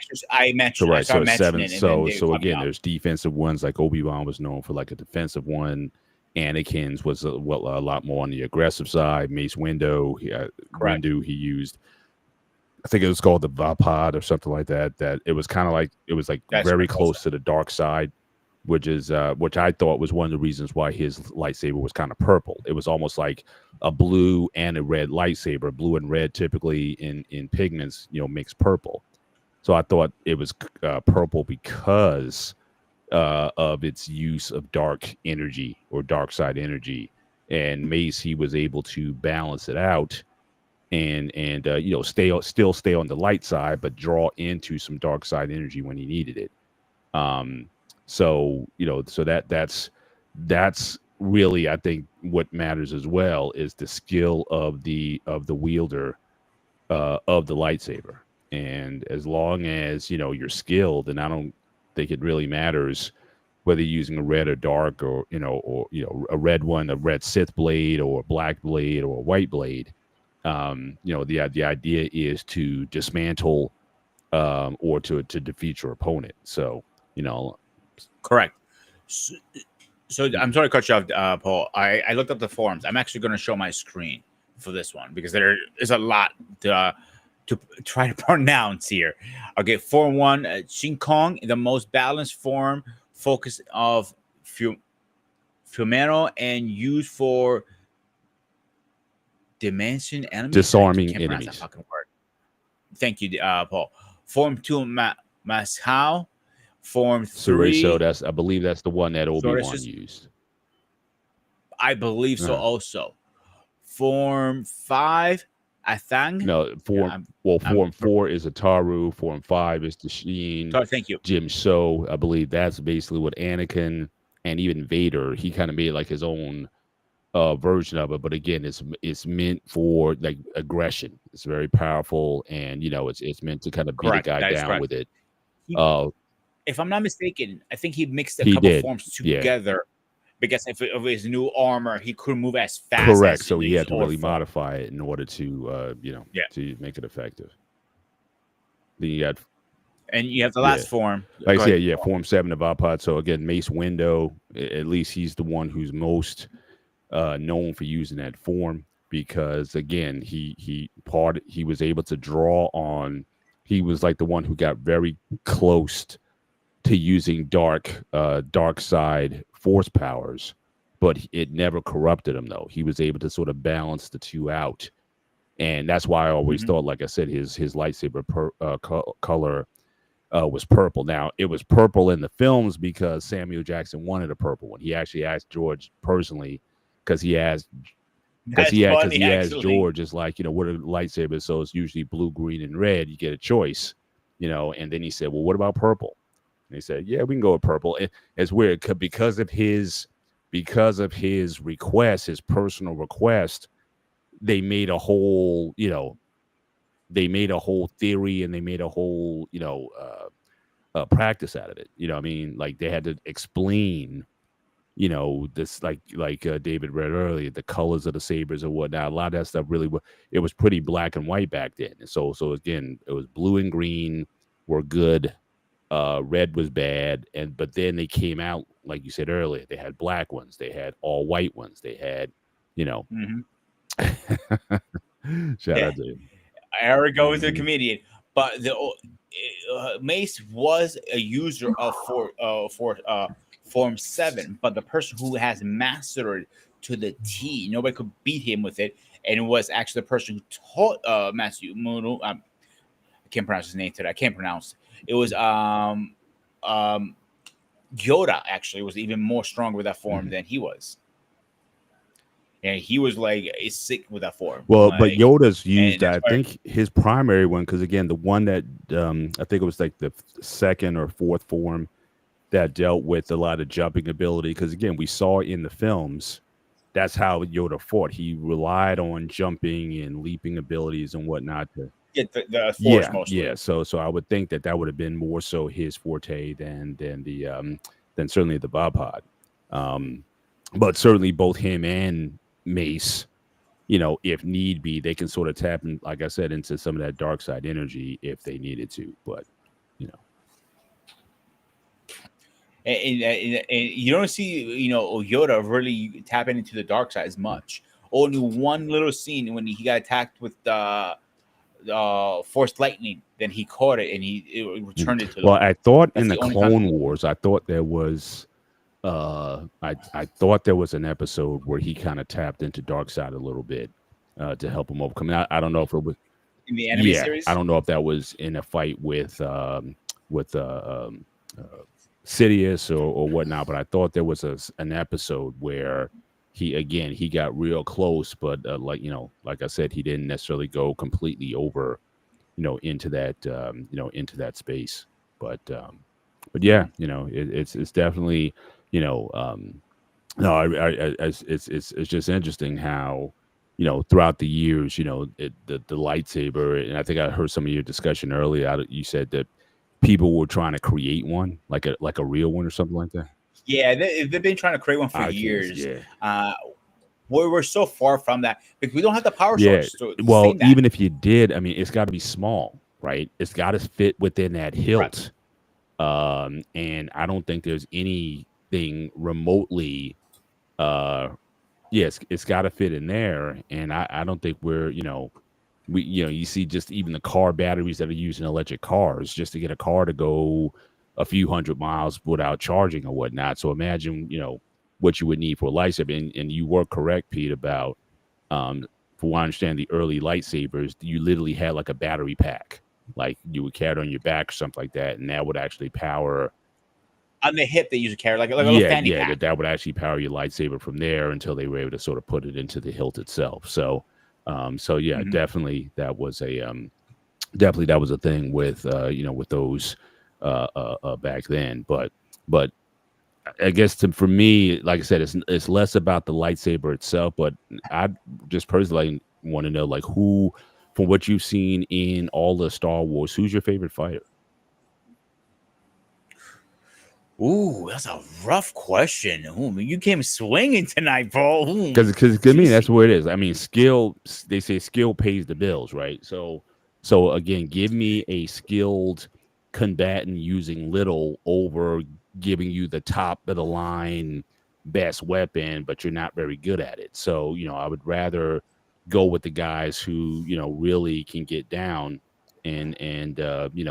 mentioned, so, right, so it's 7. It, so again, there's defensive ones, like Obi-Wan was known for like a defensive one. Anakin's was a lot more on the aggressive side. Mace Windu, he used I think it was called the Vapod or something like that. That it was kind of like That's very what I close to the dark side, which I thought was one of the reasons why his lightsaber was kind of purple. It was almost like a blue and a red lightsaber. Blue and red typically in pigments, makes purple. So I thought it was purple because of its use of dark energy or dark side energy. And Mace, he was able to balance it out and still stay on the light side, but draw into some dark side energy when he needed it. So that's really, I think, what matters as well is the skill of the wielder of the lightsaber. And as long as you're skilled, then I don't think it really matters whether you're using a red or dark or a red one, a red Sith blade or a black blade or a white blade. The idea is to dismantle or to defeat your opponent. So Correct. So I'm sorry to cut you off, Paul. I looked up the forums. I'm actually going to show my screen for this one because there is a lot to try to pronounce here. Okay, Form 1, Shin Kong, the most balanced form, focus of Fumero and used for dimension enemies. Disarming Can't pronounce enemies. that fucking word. Thank you, Paul. Form 2, Masao. Form 3. So I believe that's the one that Obi-Wan used. I believe so also. Form 5, Athang. No, Form 4 is Ataru. Form 5 is Sheen. Thank you. Jim So, I believe that's basically what Anakin and even Vader, he kind of made like his own version of it. But again, it's meant for like aggression. It's very powerful, and it's meant to kind of beat a guy down with it. If I'm not mistaken, I think he mixed a couple forms together because of his new armor, he couldn't move as fast. Correct. So he had to really modify it in order to, to make it effective. Then you got, and you have the last form. Like I said, Form 7 of Vapod. So again, Mace Windu, at least he's the one who's most known for using that form because again, he was able to draw on. He was like the one who got very close to using dark side force powers, but it never corrupted him though. He was able to sort of balance the two out, and that's why I always thought, like I said, his lightsaber color was purple. Now it was purple in the films because Samuel Jackson wanted a purple one. He actually asked George personally because he asked George is like, what are lightsabers? So it's usually blue, green, and red. You get a choice, and then he said, well, what about purple? And they said, yeah, we can go with purple. It's weird because of his request, his personal request, they made a whole, theory and they made a whole, practice out of it. I mean, like they had to explain, this like David read earlier, the colors of the sabers and whatnot. A lot of that stuff it was pretty black and white back then. And so again, it was blue and green were good. Red was bad, but then they came out, like you said earlier, they had black ones, they had all white ones, they had, shout out to him. Eric goes a comedian, but the Mace was a user of Form 7, but the person who has mastered to the T, nobody could beat him with it, and it was actually the person who taught Matthew Munu. I can't pronounce his name today. I can't pronounce. It was Yoda. Actually, was even more strong with that form than he was, and he was like sick with that form. Well, but Yoda's used, I think, his primary one because again, the one that I think it was like the second or fourth form that dealt with a lot of jumping ability. Because again, we saw in the films that's how Yoda fought. He relied on jumping and leaping abilities and whatnot to get the force mostly. Yeah. So I would think that would have been more so his forte than certainly the Vapod. But certainly both him and Mace, if need be, they can sort of tap in, like I said, into some of that dark side energy if they needed to. But and you don't see Yoda really tapping into the dark side as much. Only one little scene when he got attacked with the Force lightning, then he caught it and it returned it to the. Well, I thought That's in the the only Clone time- Wars, I thought there was I thought there was an episode where he kind of tapped into Darkseid a little bit to help him overcome. I don't know if it was in the anime series. I don't know if that was in a fight with Sidious or whatnot, but I thought there was an episode where he got real close, but like I said, he didn't necessarily go completely over, into that space. But yeah, it's definitely, no, it's just interesting how, throughout the years, the lightsaber, and I think I heard some of your discussion earlier. You said that people were trying to create one, like a real one or something like that. Yeah, they've been trying to create one for years. Yeah. We're so far from that because we don't have the power Yeah. source. Well, even if you did, I mean, it's got to be small, right? It's got to fit within that hilt. Right. And I don't think there's anything remotely. Yes, it's got to fit in there, and I don't think we're, you see just even the car batteries that are used in electric cars just to get a car to go a few hundred miles without charging or whatnot. So imagine, what you would need for a lightsaber. And you were correct, Pete, about, for what I understand, the early lightsabers, you literally had like a battery pack, like you would carry it on your back or something like that, and that would actually power. On the hip, they usually carry like a little fanny pack. that would actually power your lightsaber from there until they were able to sort of put it into the hilt itself. So, definitely that was a thing with with those back then. But I guess for me, like I said, it's less about the lightsaber itself, but I just personally want to know, like, who, from what you've seen in all the Star Wars, who's your favorite fighter? Ooh, that's a rough question. Ooh, you came swinging tonight, Paul. Because to me, that's where it is. I mean, skill. They say skill pays the bills, right? So again, give me a skilled combatant using little over giving you the top of the line best weapon, but you're not very good at it. So I would rather go with the guys who really can get down and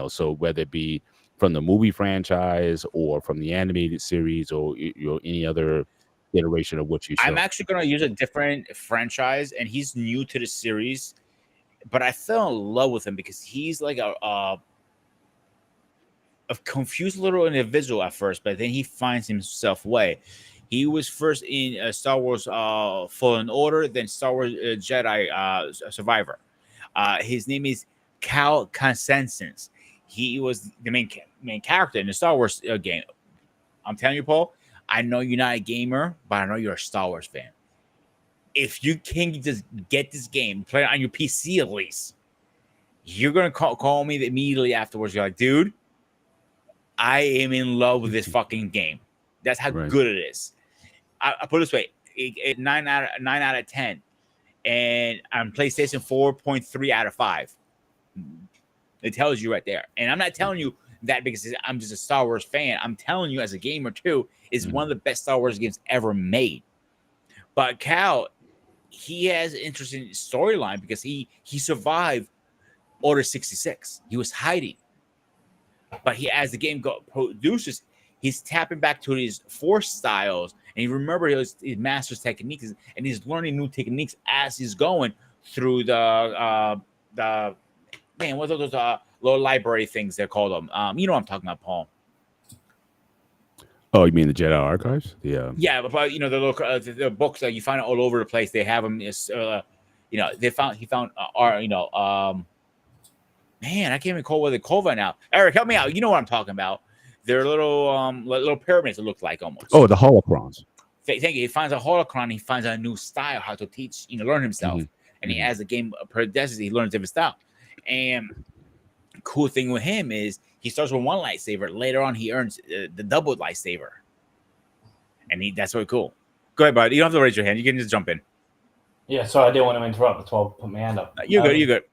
so whether it be from the movie franchise or from the animated series or any other iteration of what you show. I'm actually going to use a different franchise, and he's new to the series, but I fell in love with him because he's like a confused little individual at first, but then he finds himself way. He was first in Star Wars Fallen Order, then Star Wars Jedi Survivor. His name is Cal Consensus. He was the main character in the Star Wars game. I'm telling you, Paul, I know you're not a gamer, but I know you're a Star Wars fan. If you can just get this game, play it on your PC at least, you're going to call me immediately afterwards. You're like, dude, I am in love with this fucking game. That's how good it is. I put it this way, 9 out of 10. And on PlayStation 4.3 out of 5. It tells you right there. And I'm not telling you that because I'm just a Star Wars fan. I'm telling you as a gamer too, is one of the best Star Wars games ever made. But Cal, he has an interesting storyline because he survived Order 66. He was hiding. But as the game produces, he's tapping back to his Force styles. And he remembers his master's techniques. And he's learning new techniques as he's going through the what are those little library things they're called them? You know what I'm talking about, Paul. Oh, you mean the Jedi Archives? Yeah. Yeah, but the little the books that you find all over the place. They have them. He found man, I can't even recall what they're called right now. Eric, help me out. You know what I'm talking about. They're little pyramids. It looks like almost. Oh, the holocrons. Thank you. He finds a holocron. He finds a new style how to teach. Learn himself. And he, as the game progresses, he learns different style. And cool thing with him is he starts with one lightsaber. Later on, he earns the double lightsaber, and that's really cool. Go ahead, bud. You don't have to raise your hand. You can just jump in. Yeah, sorry, I didn't want to interrupt. That's why I put my hand up. You're good. You're good.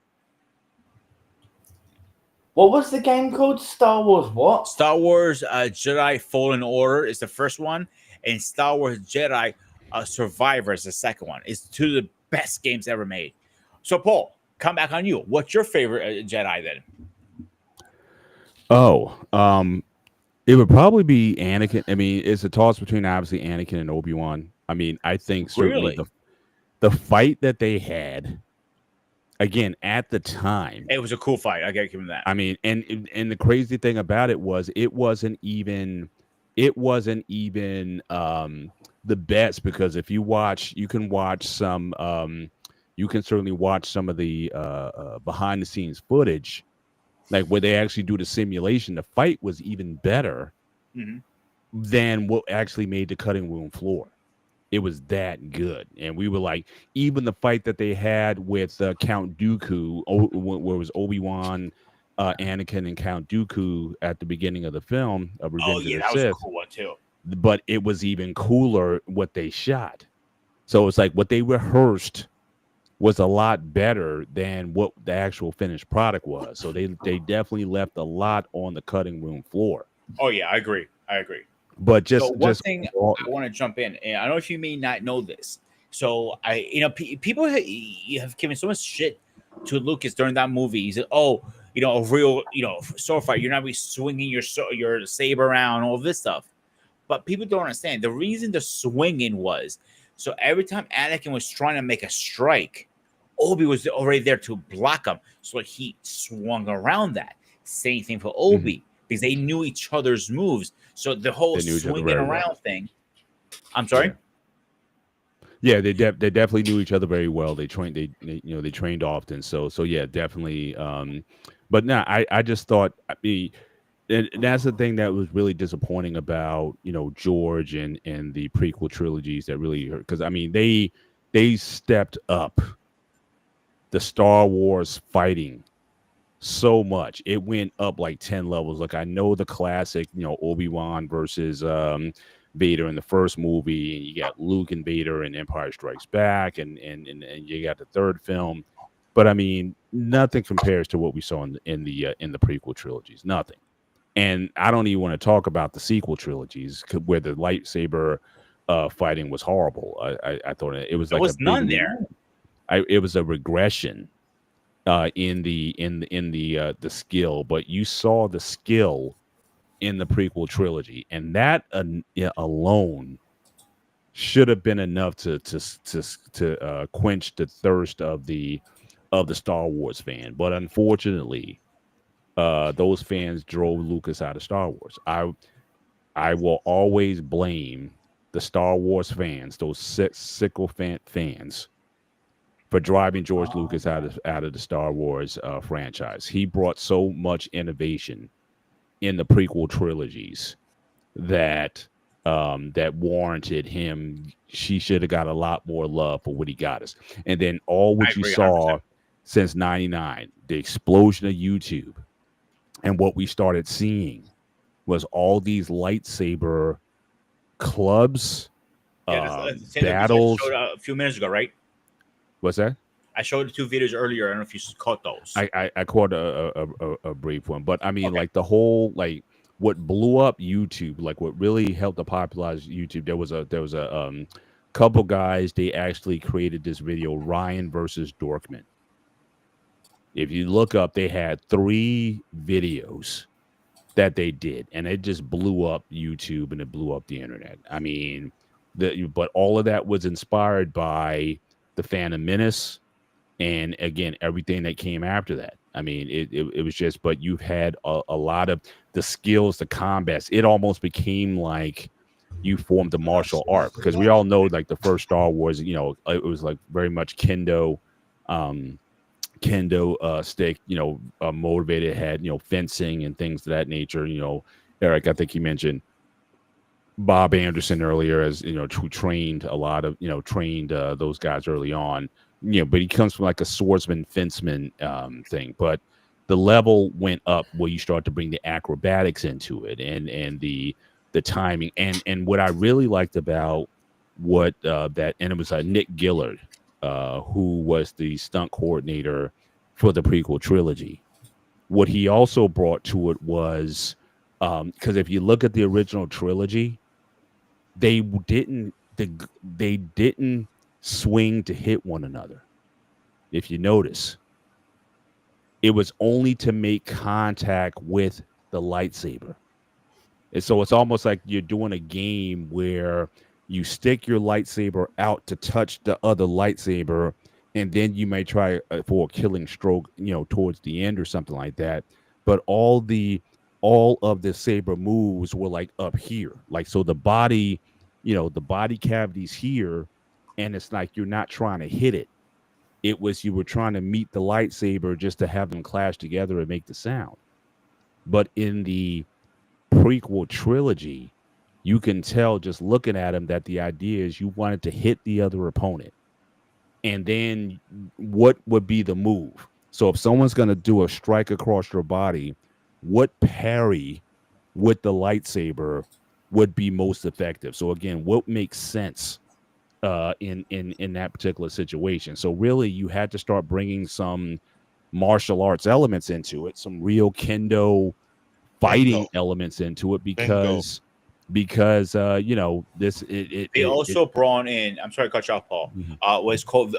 What was the game called? Star Wars what? Star Wars Jedi Fallen Order is the first one, and Star Wars Jedi Survivor is the second one. It's two of the best games ever made. So, Paul, come back on you. What's your favorite Jedi then? Oh, it would probably be Anakin. I mean, it's a toss between obviously Anakin and Obi-Wan. I mean, I think certainly Really? the fight that they had again at the time. It was a cool fight. I gotta give him that. I mean, and the crazy thing about it was it wasn't even the best, because if you watch, you can watch some you can certainly watch some of the behind the scenes footage, like where they actually do the simulation. The fight was even better Mhm. than what actually made the cutting room floor. It was that good. And we were like, even the fight that they had with Count Dooku, where it was Obi-Wan, Anakin, and Count Dooku at the beginning of the film of Oh Revenge yeah, of the that was a Sith. cool one too. But it was even cooler what they shot. So it's like what they rehearsed was a lot better than what the actual finished product was. So they definitely left a lot on the cutting room floor. Oh yeah, I agree. But So one thing I want to jump in, and I don't know if you may not know this. So people have given so much shit to Lucas during that movie. He said, "Oh, a real, sword fight. You're not be swinging your saber around, all this stuff." But people don't understand the reason the swinging was. So every time Anakin was trying to make a strike, Obi was already there to block him. So he swung around that. Same thing for Obi. Because they knew each other's moves. So the whole swinging around thing. I'm sorry. Yeah, they definitely knew each other very well. They trained they trained often. So yeah, definitely. But no, I just thought, and that's the thing that was really disappointing about George and the prequel trilogies that really hurt, because I mean they stepped up the Star Wars fighting so much. It went up like 10 levels. Like I know the classic, Obi-Wan versus Vader in the first movie, and you got Luke and Vader in Empire Strikes Back, and you got the third film. But I mean, nothing compares to what we saw in the prequel trilogies. Nothing. And I don't even want to talk about the sequel trilogies where the lightsaber fighting was horrible. I thought it was like there was none there. It was a regression in the skill, but you saw the skill in the prequel trilogy, and that alone should have been enough to quench the thirst of the Star Wars fan. But unfortunately, those fans drove Lucas out of Star Wars. I will always blame the Star Wars fans, those sycophant fans, for driving George Lucas out of the Star Wars franchise. He brought so much innovation in the prequel trilogies that warranted him. She should have got a lot more love for what he got us. And then all what you saw 100%. Since '99, the explosion of YouTube, and what we started seeing was all these lightsaber clubs, battles. A few minutes ago, right? What's that? I showed 2 videos earlier. I don't know if you caught those. I caught a brief one, but I mean, like the whole, like what blew up YouTube, like what really helped to popularize YouTube. There was a couple guys. They actually created this video, Ryan versus Dorkman. If you look up, they had 3 videos that they did, and it just blew up YouTube and it blew up the internet. I mean, but all of that was inspired by the Phantom Menace, and again, everything that came after that. I mean, it was just, but you've had a lot of the skills, the combats. It almost became like you formed a martial art, because we all know, like the first Star Wars, it was like very much kendo stick, motivated, had, fencing and things of that nature. Eric, I think you mentioned Bob Anderson earlier, as who trained a lot of, trained those guys early on, but he comes from like a swordsman, fenceman thing. But the level went up where you start to bring the acrobatics into it, and the timing, and what I really liked about what that, and it was Nick Gillard, who was the stunt coordinator for the prequel trilogy. What he also brought to it was, because if you look at the original trilogy, they didn't swing to hit one another. If you notice, It was only to make contact with the lightsaber. And so it's almost like you're doing a game where you stick your lightsaber out to touch the other lightsaber, and then you may try for a killing stroke, towards the end or something like that. But all of the saber moves were like up here, like so the body, the body cavity's here, and it's like you're not trying to hit it. It was you were trying to meet the lightsaber just to have them clash together and make the sound. But in the prequel trilogy, you can tell just looking at him that the idea is you wanted to hit the other opponent. And then what would be the move? So if someone's going to do a strike across your body, what parry with the lightsaber would be most effective? So again, what makes sense in that particular situation? So really, you had to start bringing some martial arts elements into it, some real kendo fighting elements into it, because this They also brought in. I'm sorry to cut you off, Paul. What's called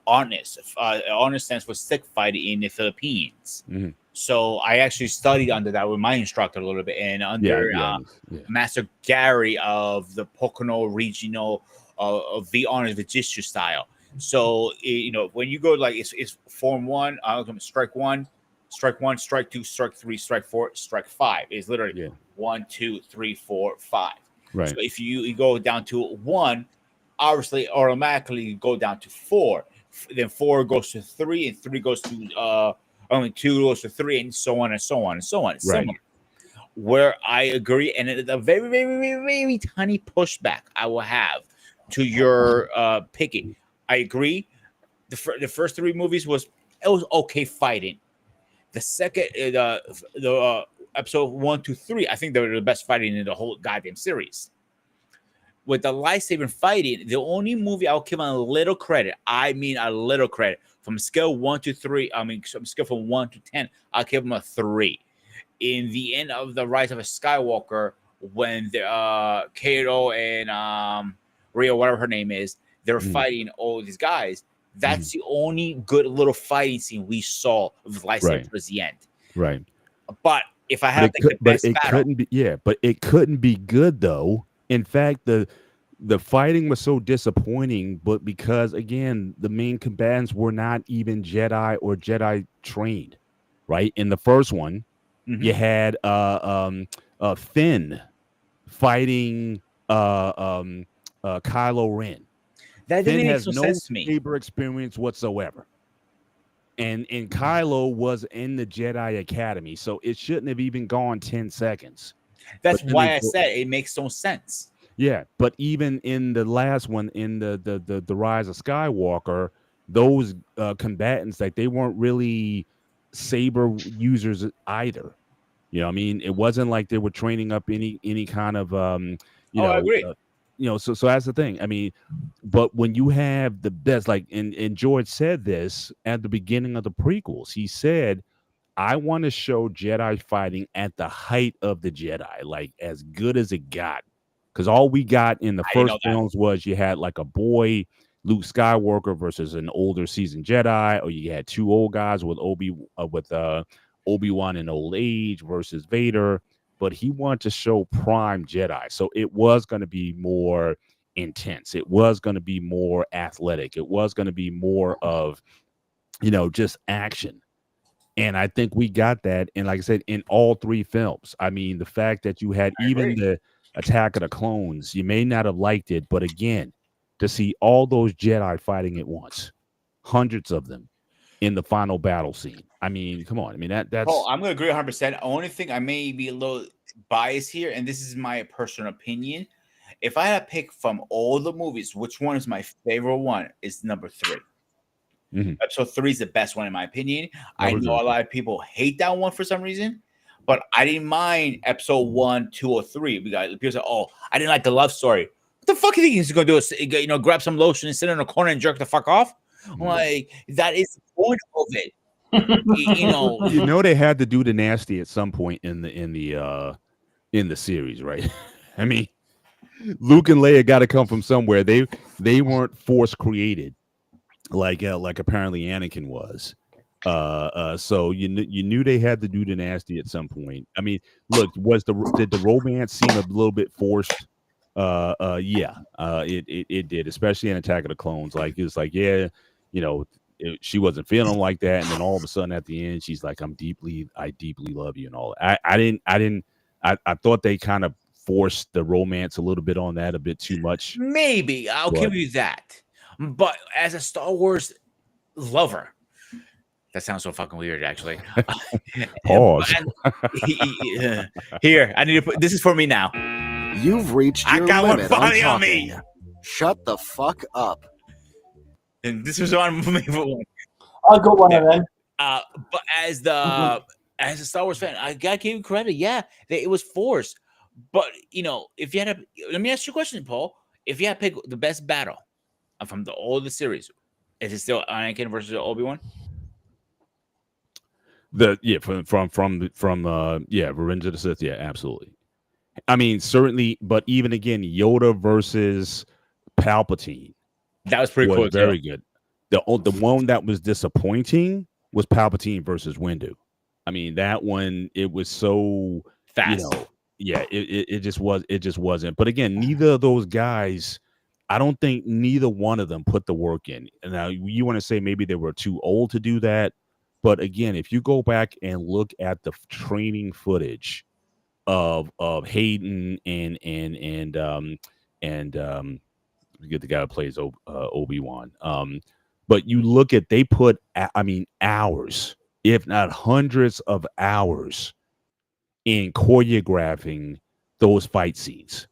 honest. Honest stands for stick fighting in the Philippines. Mm-hmm. So I actually studied under that with my instructor a little bit, and under Master Gary of the Pocono Regional of the honest Vijitsu style. So when you go like it's form one, strike one, strike two, strike three, strike four, strike five. It's literally 1, 2, 3, 4, 5. Right. So if you go down to 1, obviously automatically you go down to 4. Then 4 goes to 3, and 3 goes to 2 goes to 3, and so on and so on and so on. Right. Where I agree, and it's a very, very, very, very tiny pushback I will have to your picking. I agree. The first 3 movies was okay fighting. The second, the episode 1, 2, 3, I think they were the best fighting in the whole goddamn series. With the lightsaber fighting, the only movie I'll give them a little credit. I mean, a little credit from scale 1 to 3. I mean, scale from 1 to 10, I'll give them a 3. In the end of the Rise of a Skywalker, when the Kato and Rhea, whatever her name is, they're fighting all these guys. That's the only good little fighting scene we saw of lightsaber towards the end. Right. But if I had to pick the best battle, it couldn't be good though. In fact, the fighting was so disappointing, but because again, the main combatants were not even Jedi or Jedi trained. Right. In the first one, you had Finn fighting Kylo Ren. That didn't Finn make no sense to me. Saber experience whatsoever. And Kylo was in the Jedi Academy, so it shouldn't have even gone 10 seconds. That's why I said it makes no sense. Yeah, but even in the last one, in the Rise of Skywalker, those combatants, like, they weren't really saber users either. You know what I mean? It wasn't like they were training up any kind of I agree. So that's the thing. I mean, but when you have the best, like, and George said this at the beginning of the prequels, he said, I want to show Jedi fighting at the height of the Jedi, like as good as it got. Because all we got in the first films was you had like a boy, Luke Skywalker, versus an older seasoned Jedi, or you had 2 old guys with Obi-Wan in old age versus Vader. But he wanted to show prime Jedi. So it was going to be more intense. It was going to be more athletic. It was going to be more of, just action. And I think we got that. And like I said, in all 3 films, I mean, the fact that you had the Attack of the Clones, you may not have liked it, but again, to see all those Jedi fighting at once, hundreds of them in the final battle scene. I mean, come on. I mean, that's. Oh, I'm going to agree 100%. Only thing I may be a little biased here, and this is my personal opinion. If I had to pick from all the movies, which one is my favorite one, is number 3. Episode 3 is the best one in my opinion. I know a lot of people hate that one for some reason, but I didn't mind episode 1, 2, or 3. People say, "Oh, I didn't like the love story." What the fuck do you think he's gonna do? Grab some lotion and sit in a corner and jerk the fuck off? Like, that is the point of it. They had to do the nasty at some point in the series, right? I mean, Luke and Leia got to come from somewhere. They weren't force created like apparently Anakin was. So you knew they had to do the nasty at some point. I mean, look, did the romance seem a little bit forced? Yeah, it did, especially in Attack of the Clones. Like it's like, yeah, you know, she wasn't feeling like that, and then all of a sudden at the end, she's like, I deeply love you, and all. I thought they kind of forced the romance a little bit on that a bit too much. Maybe I'll give you that, but as a Star Wars lover. That sounds so fucking weird, actually. Pause. Here, I need to put this is for me now. You've reached your limit on talking. Shut the fuck up. And this was on me for one. I got one of them. But as a Star Wars fan, I gotta give you credit. Yeah, it was forced. But you know, if you had to, let me ask you a question, Paul. If you had to pick the best battle from all the series, is it still Anakin versus Obi-Wan? From Revenge of the Sith, yeah, absolutely. I mean, certainly, but even again, Yoda versus Palpatine, that was pretty cool. Very good. The one that was disappointing was Palpatine versus Windu. I mean, that one, it was so fast. You know, yeah, it just wasn't. But again, neither of those guys, I don't think neither one of them put the work in. And now you want to say maybe they were too old to do that. But again, if you go back and look at the training footage of Hayden and get the guy who plays Obi-Wan. But you look at they put hours, if not hundreds of hours, in choreographing those fight scenes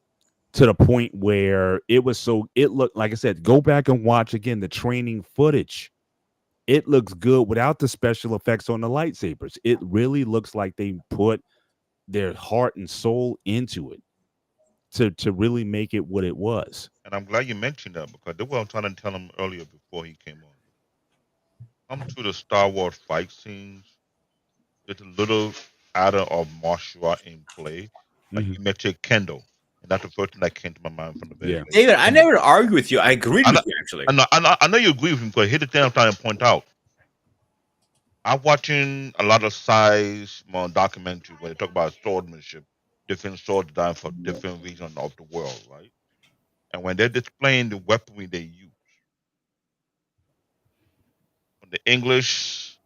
to the point where it looked like I said, go back and watch again the training footage. It looks good without the special effects on the lightsabers. It really looks like they put their heart and soul into it to really make it what it was. And I'm glad you mentioned that because that's what I was trying to tell him earlier before he came on. Come to the Star Wars fight scenes, there's a little adder of martial art in play. Like you mentioned Kendo, and that's the first thing that came to my mind from the very beginning. David, I never argued with you. I agreed with you, actually. I know you agree with me, but here's the thing I'm trying to point out. I'm watching a lot of science documentaries where they talk about swordsmanship, different sword design for different regions of the world, right? And when they're displaying the weaponry they use, from the English,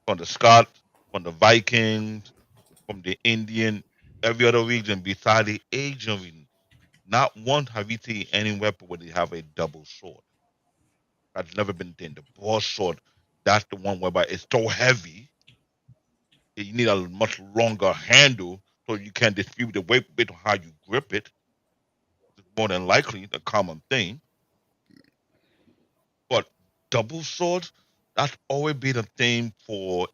from the Scots, from the Vikings, from the Indian, every other region besides the Asian region, not once have you seen any weapon where they have a double sword. That's never been done. The broadsword, that's the one whereby it's so heavy, you need a much longer handle so you can distribute the weight based on how you grip it. It's more than likely the common thing. But double swords, that's always been a thing for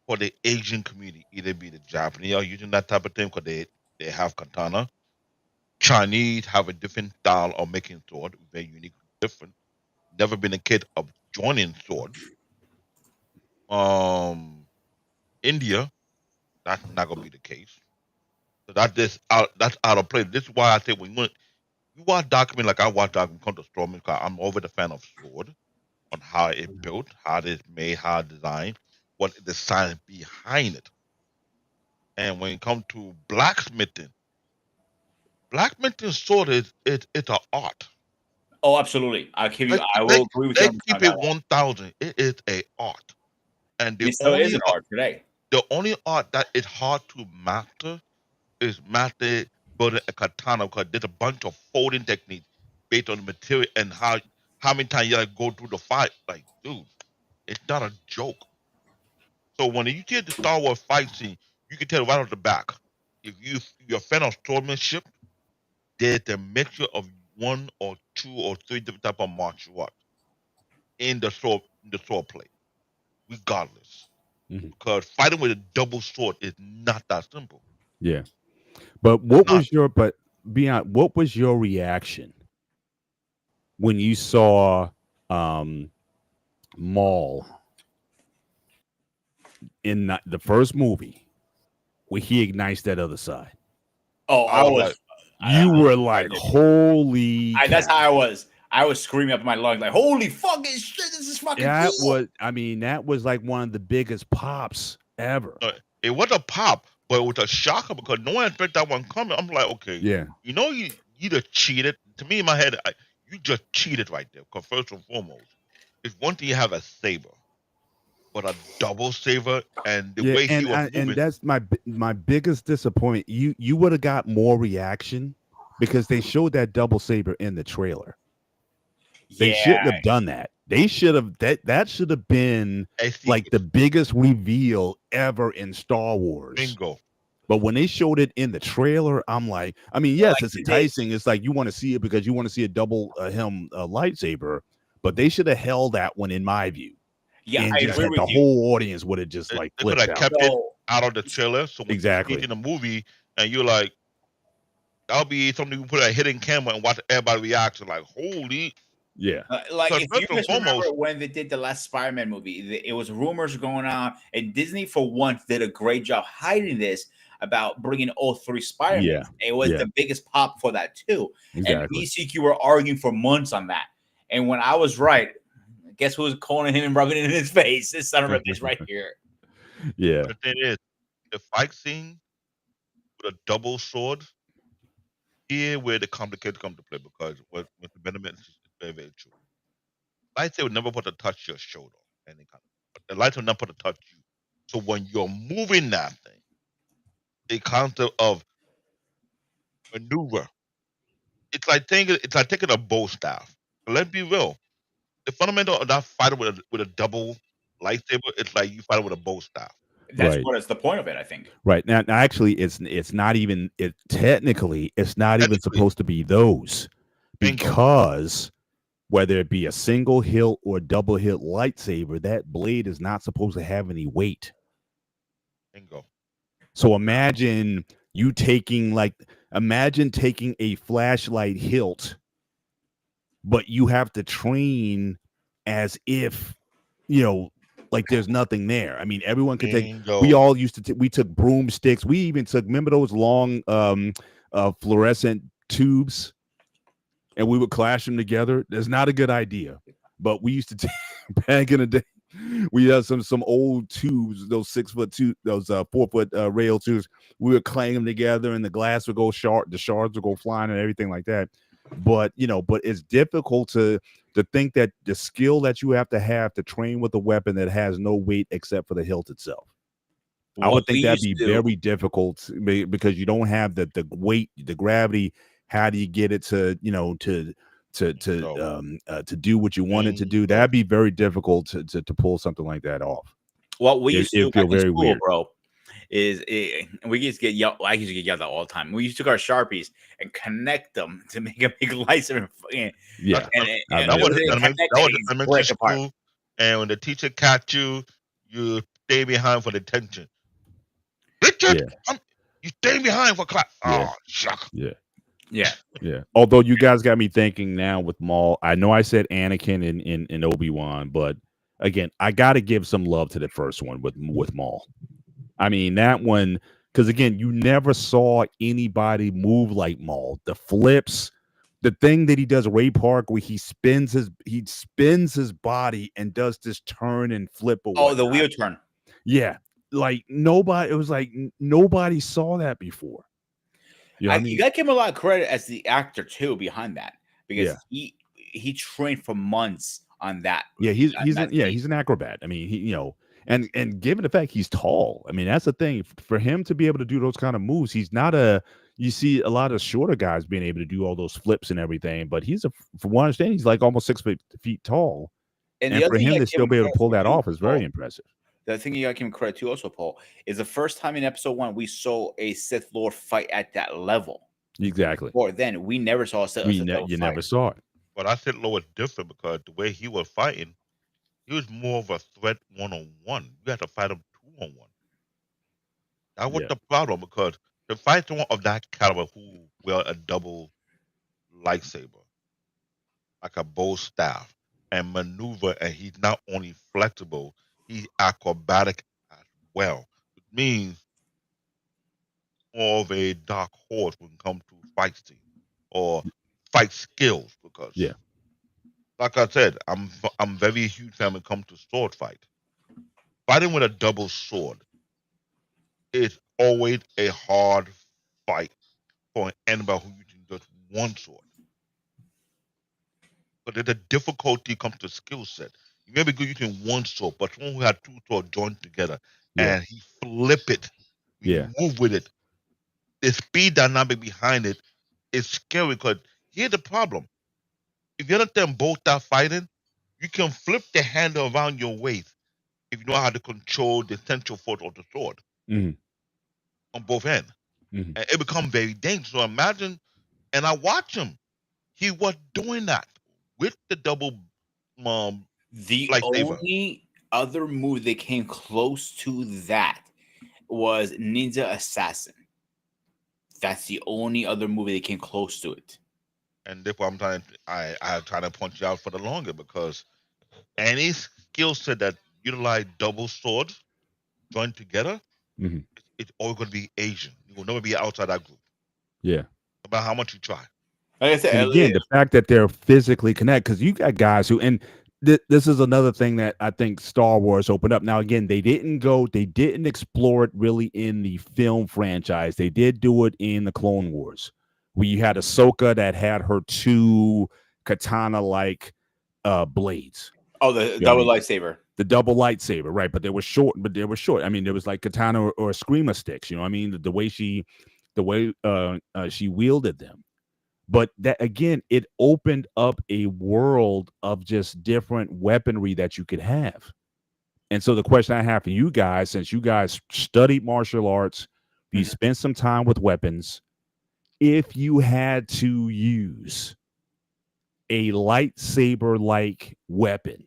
the Asian community. Either be the Japanese are using that type of thing because they have katana. Chinese have a different style of making sword, very unique, different. Never been a kid of joining swords. India, that's not gonna be the case. So that's out of place. This is why I say when you watch document like I watch document come to Storm, because I'm over the fan of sword, on how it built, how it's made, how it's designed, what the science behind it. And when it comes to blacksmithing sword it's an art. Oh, absolutely. I will agree with you. They keep it 1,000. It is a art. And it still is an art today. The only art that is hard to master is building a katana because there's a bunch of folding techniques based on the material and how many times you gotta go through the fight. Like, dude, it's not a joke. So when you see the Star Wars fight scene, you can tell right off the back. If you're a fan of swordsmanship, there's a mixture of one or two or three different type of martial arts in the sword play, regardless. Because fighting with a double sword is not that simple. Yeah. But what was your reaction when you saw Maul in the first movie where he ignites that other side? Oh, I was. You were like, holy. That's how I was. I was screaming up in my lungs like, "Holy fucking shit! This is fucking cool!" That was like one of the biggest pops ever. It was a pop, but it was a shocker because no one expected that one coming. I'm like, okay, Yeah. you just cheated. To me, in my head, you just cheated right there. Because first and foremost, it's one thing you have a saber, but a double saber, and the way he was moving. And that's my biggest disappointment. You would have got more reaction because they showed that double saber in the trailer. They shouldn't have done that. They should have that should have been like the biggest reveal ever in Star Wars. Bingo. But when they showed it in the trailer, I'm like, I mean, yes, it's enticing. It's like you want to see it because you want to see a double helm lightsaber, but they should have held that one in my view. Yeah, and I just agree had with the you. whole audience would have just like They could flipped have out. kept it out of the trailer. So when Exactly. you see it in the movie, and you're like, that'll be something you put a hidden camera and watch everybody react to like, holy. Yeah. Like if you guys remember foremost, when they did the last Spider-Man movie, it was rumors going on, and Disney for once did a great job hiding this about bringing all three Spider-Man. Yeah. It was the biggest pop for that too. Exactly. And BCQ were arguing for months on that. And when I was right, guess who was calling him and rubbing it in his face? This son of a bitch right here. Yeah. The thing is, the fight scene with a double sword, here where the complicated come to play, because what Mr. Benjamin is very, very true. Lightsaber would never put to touch your shoulder, any kind of, but the light will never put to touch you. So when you're moving that thing, the concept of maneuver, it's like taking a bow staff. But let's be real. The fundamental of that fighting with a double lightsaber, it's like you fight with a bow staff. That's what is the point of it, I think. Right. Now actually it's not even technically it's not even supposed to be those, because whether it be a single hilt or double hilt lightsaber, that blade is not supposed to have any weight. Bingo. So imagine taking a flashlight hilt, but you have to train as if, like there's nothing there. I mean, everyone could we all used to we took broomsticks. We even took, remember those long fluorescent tubes, and we would clash them together. That's not a good idea. But we used to back in the day, we had some old tubes, those 6 foot two, those 4 foot rail tubes. We would clang them together, and the glass would go short, the shards would go flying, and everything like that. But it's difficult to think that the skill that you have to train with a weapon that has no weight except for the hilt itself. I would think that'd be very difficult because you don't have the weight, the gravity. How do you get it to do what you want it to do? That'd be very difficult to pull something like that off. What we used to do feel very weird, bro, is we used to get yelled. I used to get yelled at all the time. We used to take our Sharpies and connect them to make a big lightsaber. Yeah, that was elementary school, and when the teacher caught you, you stay behind for detention. Richard, you stay behind for class. Yeah. Oh, shuck. Yeah. Although you guys got me thinking now with Maul. I know I said Anakin in Obi-Wan, but again, I got to give some love to the first one with Maul. I mean, that one, because again, you never saw anybody move like Maul. The flips, the thing that he does Ray Park, where he spins his body and does this turn and flip away. Oh, the wheel turn. Yeah, like nobody. It was like nobody saw that before. You got to give him a lot of credit as the actor too behind that, because he trained for months on that. Yeah, he's an acrobat. I mean, he and given the fact he's tall, I mean, that's the thing. For him to be able to do those kind of moves, he's not you see a lot of shorter guys being able to do all those flips and everything, but from what I understand, he's like almost 6 feet tall. And for him to still be able to pull that off is very impressive. The thing you got to give him credit to also, Paul, is the first time in episode 1 we saw a Sith Lord fight at that level. Exactly. Or then we never saw a Sith Lord you never saw it. But I Sith Lord was different because the way he was fighting, he was more of a threat one-on-one. You had to fight him two-on-one. That was the problem, because to fight someone of that caliber who wield a double lightsaber, like a bow staff, and maneuver, and he's not only flexible, he's acrobatic as well. It means more of a dark horse when it comes to fight scene or fight skills, because like I said, I'm very huge fan when it comes to sword fight. Fighting with a double sword is always a hard fight for anybody who uses just one sword. But the difficulty comes to skill set. You may be good using one sword, but someone who had two swords joined together Yeah. and he flip it, Yeah. move with it, the speed dynamic behind it is scary because here's the problem. If you understand both are fighting, you can flip the handle around your waist if you know how to control the central force of the sword Mhm. on both ends. Mhm. And it becomes very dangerous. So imagine, and I watch him. He was doing that with the double The lightsaber. only other move that came close to that was Ninja Assassin. That's the only other movie that came close to it. And therefore I'm trying to point you out for the longer because any skill set that utilize double swords joined together, Mhm. it's always going to be Asian. You will never be outside that group. Yeah. No matter how much you try. Like I said, And again, the fact that they're physically connected, because you got guys who, and this is another thing that I think Star Wars opened up. Now, again, they didn't explore it really in the film franchise. They did do it in the Clone Wars, where you had Ahsoka that had her two katana-like blades. Oh, the double lightsaber. The double lightsaber, right? But they were short. I mean, there was like katana or screamer sticks. You know what I mean? The way she wielded them. But that again, it opened up a world of just different weaponry that you could have. And so the question I have for you guys, since you guys studied martial arts, you spent some time with weapons, if you had to use a lightsaber-like weapon,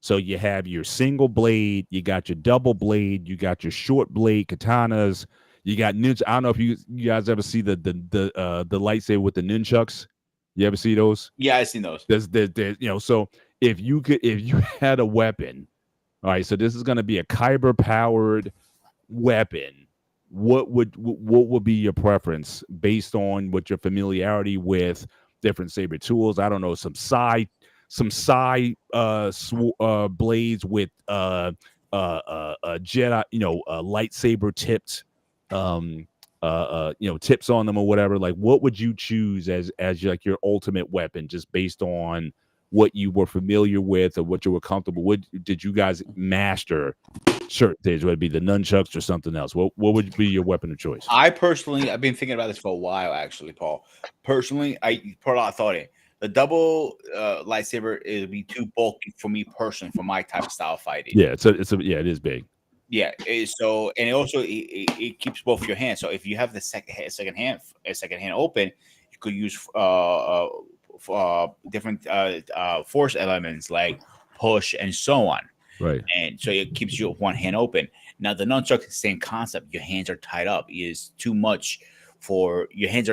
so you have your single blade, you got your double blade, you got your short blade katanas, you got ninja. I don't know if you guys ever see the lightsaber with the nunchucks. You ever see those? Yeah, I've seen those. There's so if you had a weapon, all right, so this is going to be a kyber powered weapon. What would be your preference based on what your familiarity with different saber tools? I don't know, some psi blades with Jedi, lightsaber tipped tips on them or whatever. Like, what would you choose as like your ultimate weapon, just based on what you were familiar with or what you were comfortable with? Did you guys master certain things? Would it be the nunchucks or something else? What would be your weapon of choice? I've been thinking about this for a while, actually, Paul. Personally, I put a lot of thought in. The double lightsaber would be too bulky for me personally, for my type of style fighting. Yeah, it is big. Yeah, so and it keeps both your hands. So if you have the second hand open, you could use different force elements like push and so on. Right. And so it keeps you one hand open. Now the nunchuck is the same concept. Your hands are tied up. It is too much for your hands.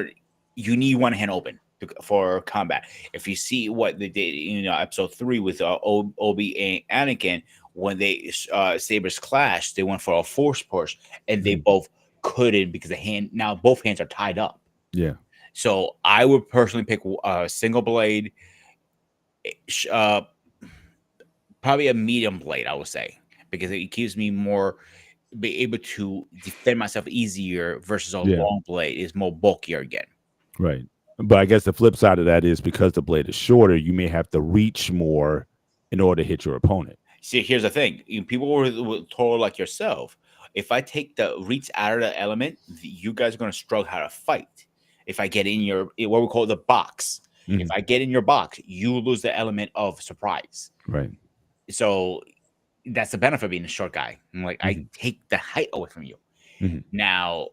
You need one hand open for combat. If you see what they did in episode 3 with Obi and Anakin, when they sabers clashed, they went for a force push, and they both couldn't because both hands are tied up. Yeah. So I would personally pick a single blade, probably a medium blade, I would say, because it keeps me be able to defend myself easier versus a long blade is more bulkier again. Right. But I guess the flip side of that is because the blade is shorter, you may have to reach more in order to hit your opponent. See, here's the thing. People were told like yourself, if I take the reach out of the element, you guys are going to struggle how to fight. If I get in what we call the box, if I get in your box, you lose the element of surprise. Right. So that's the benefit of being a short guy. I'm like, I take the height away from you. Now,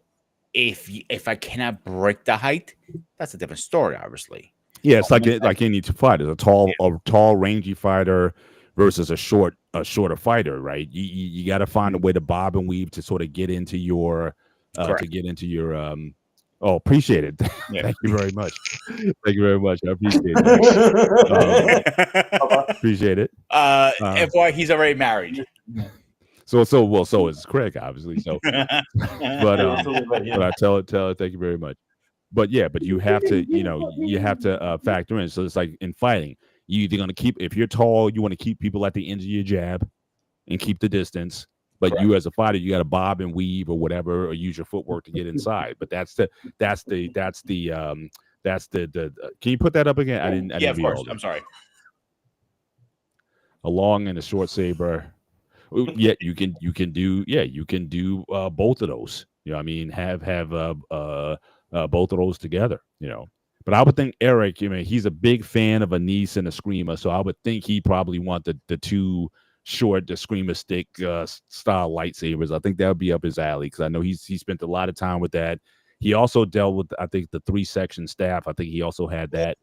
if I cannot break the height, that's a different story, obviously. Yeah, it's like any two fighters, a tall, rangy fighter versus a shorter fighter, right? You got to find a way to bob and weave to sort of get into your Oh, appreciate it. Yeah. Thank you very much. Thank you very much. I appreciate it. Appreciate it. FYI, he's already married. So is Craig, obviously. So, but I tell it. Thank you very much. But you have to, factor in. So it's like in fighting, You either going to keep, if you're tall, you want to keep people at the ends of your jab and keep the distance. But Correct. you as a fighter, you got to bob and weave or whatever, or use your footwork to get inside. But that's the can you put that up again? I didn't Of read course. all that. I'm sorry. A long and a short saber. Yeah, you can do both of those. You know, I mean, have both of those together. You know, but I would think Eric, I mean, he's a big fan of a Nice and a Screamer, so I would think he probably want the two short, the Screamer stick style lightsabers. I think that would be up his alley because I know he spent a lot of time with that. He also dealt with, I think, the 3-section staff. I think he also had that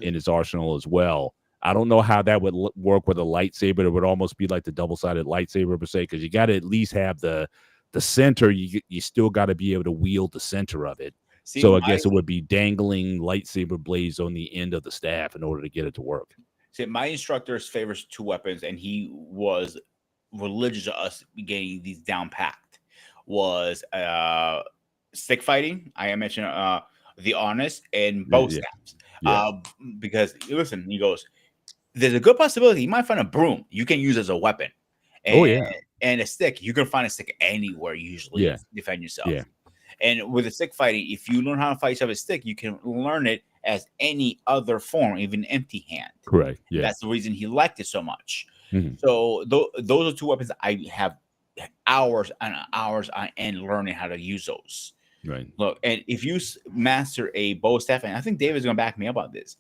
in his arsenal as well. I don't know how that would work with a lightsaber. It would almost be like the double-sided lightsaber per se, because you got to at least have the center. You still got to be able to wield the center of it. See, so I guess it would be dangling lightsaber blades on the end of the staff in order to get it to work. See, my instructor's favors 2 weapons, and he was religious to us getting these down packed. Was stick fighting. I mentioned the honest and bow stabs. Because listen, he goes, there's a good possibility you might find a broom you can use as a weapon. And, and a stick, you can find a stick anywhere usually to defend yourself. Yeah. And with a stick fighting, if you learn how to fight yourself with a stick, you can learn it as any other form, even empty hand. Correct. Yeah. That's the reason he liked it so much. Mm-hmm. So those are 2 weapons I have hours and hours on end learning how to use those. Right. Look, and if you master a bow staff, and I think David's going to back me up on this,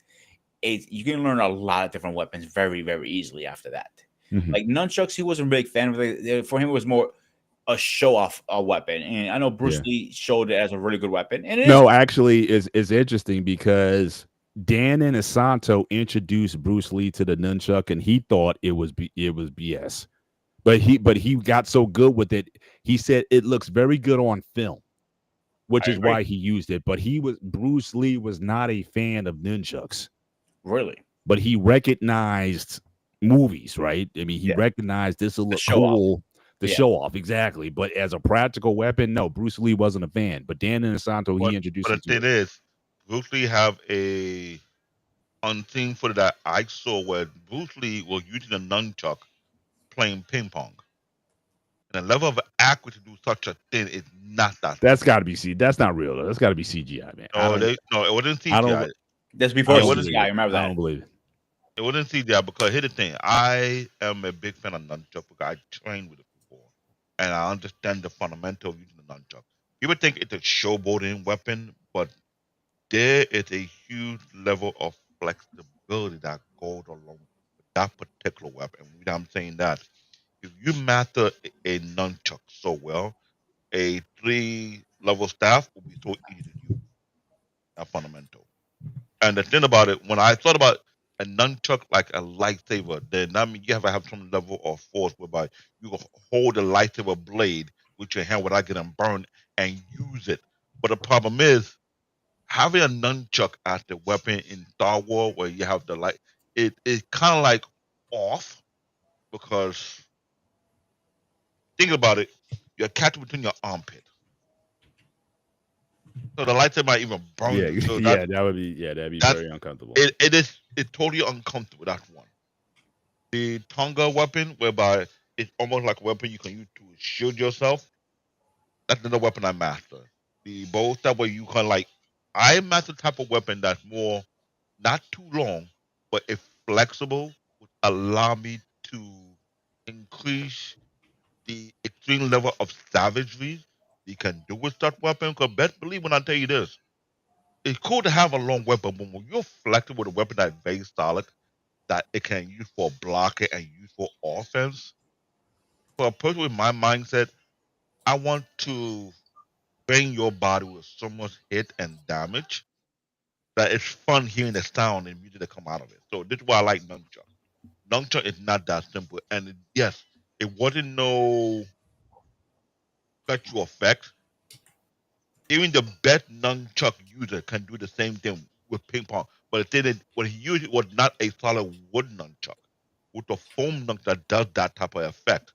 you can learn a lot of different weapons very, very easily after that. Mm-hmm. Like nunchucks, he wasn't a big fan of it. For him, it was more a show-off weapon. And I know Bruce Lee showed it as a really good weapon. And actually, it's interesting because Dan Inosanto introduced Bruce Lee to the nunchuck, and he thought it was BS. But he got so good with it, he said it looks very good on film, which is why he used it. But Bruce Lee was not a fan of nunchucks. Really? But he recognized movies, right? I mean, he recognized this will look cool. The show off, exactly. But as a practical weapon, no, Bruce Lee wasn't a fan. But Dan Inosanto, he introduced it to it. But the thing is, Bruce Lee have a unseen footage that I saw where Bruce Lee was using a nunchuck playing ping pong. And the level of accuracy to do such a thing is not that. That's got to be That's not real, though. That's got to be CGI, man. No, it wasn't CGI. That's before CGI. I remember that. I don't believe it. It wasn't CGI because here's the thing. I am a big fan of nunchuck because I trained with it before. And I understand the fundamental of using the nunchuck. You would think it's a showboating weapon, but there is a huge level of flexibility that goes along with that particular weapon. And I'm saying that if you master a nunchuck so well, a 3-level staff will be so easy to use. That's fundamental. And the thing about it, when I thought about a nunchuck like a lightsaber, then that means you have to have some level of force whereby you can hold the lightsaber blade with your hand without getting burned and use it. But the problem is, having a nunchuck as the weapon in Star Wars where you have the light, it's kind of like off because think about it, you're catching between your armpit. So the lightsaber might even burn you. So that'd be very uncomfortable. It's totally uncomfortable. That's one. The Tonga weapon, whereby it's almost like a weapon you can use to shield yourself. That's another weapon I master. The bow staff where you can I master the type of weapon that's more not too long, but if flexible, would allow me to increase the extreme level of savagery you can do with that weapon. Because best believe when I tell you this, it's cool to have a long weapon, but when you're flexible with a weapon that's very solid, that it can use for blocking and use for offense. For a person with my mindset, I want to bring your body with so much hit and damage that it's fun hearing the sound and music that come out of it. So this is why I like nunchuck. Nunchuck is not that simple, and yes, it wasn't no special effect. Even the best nunchuck user can do the same thing with ping pong, but the thing is, what he used was not a solid wood nunchuck, with the foam nunchuck that does that type of effect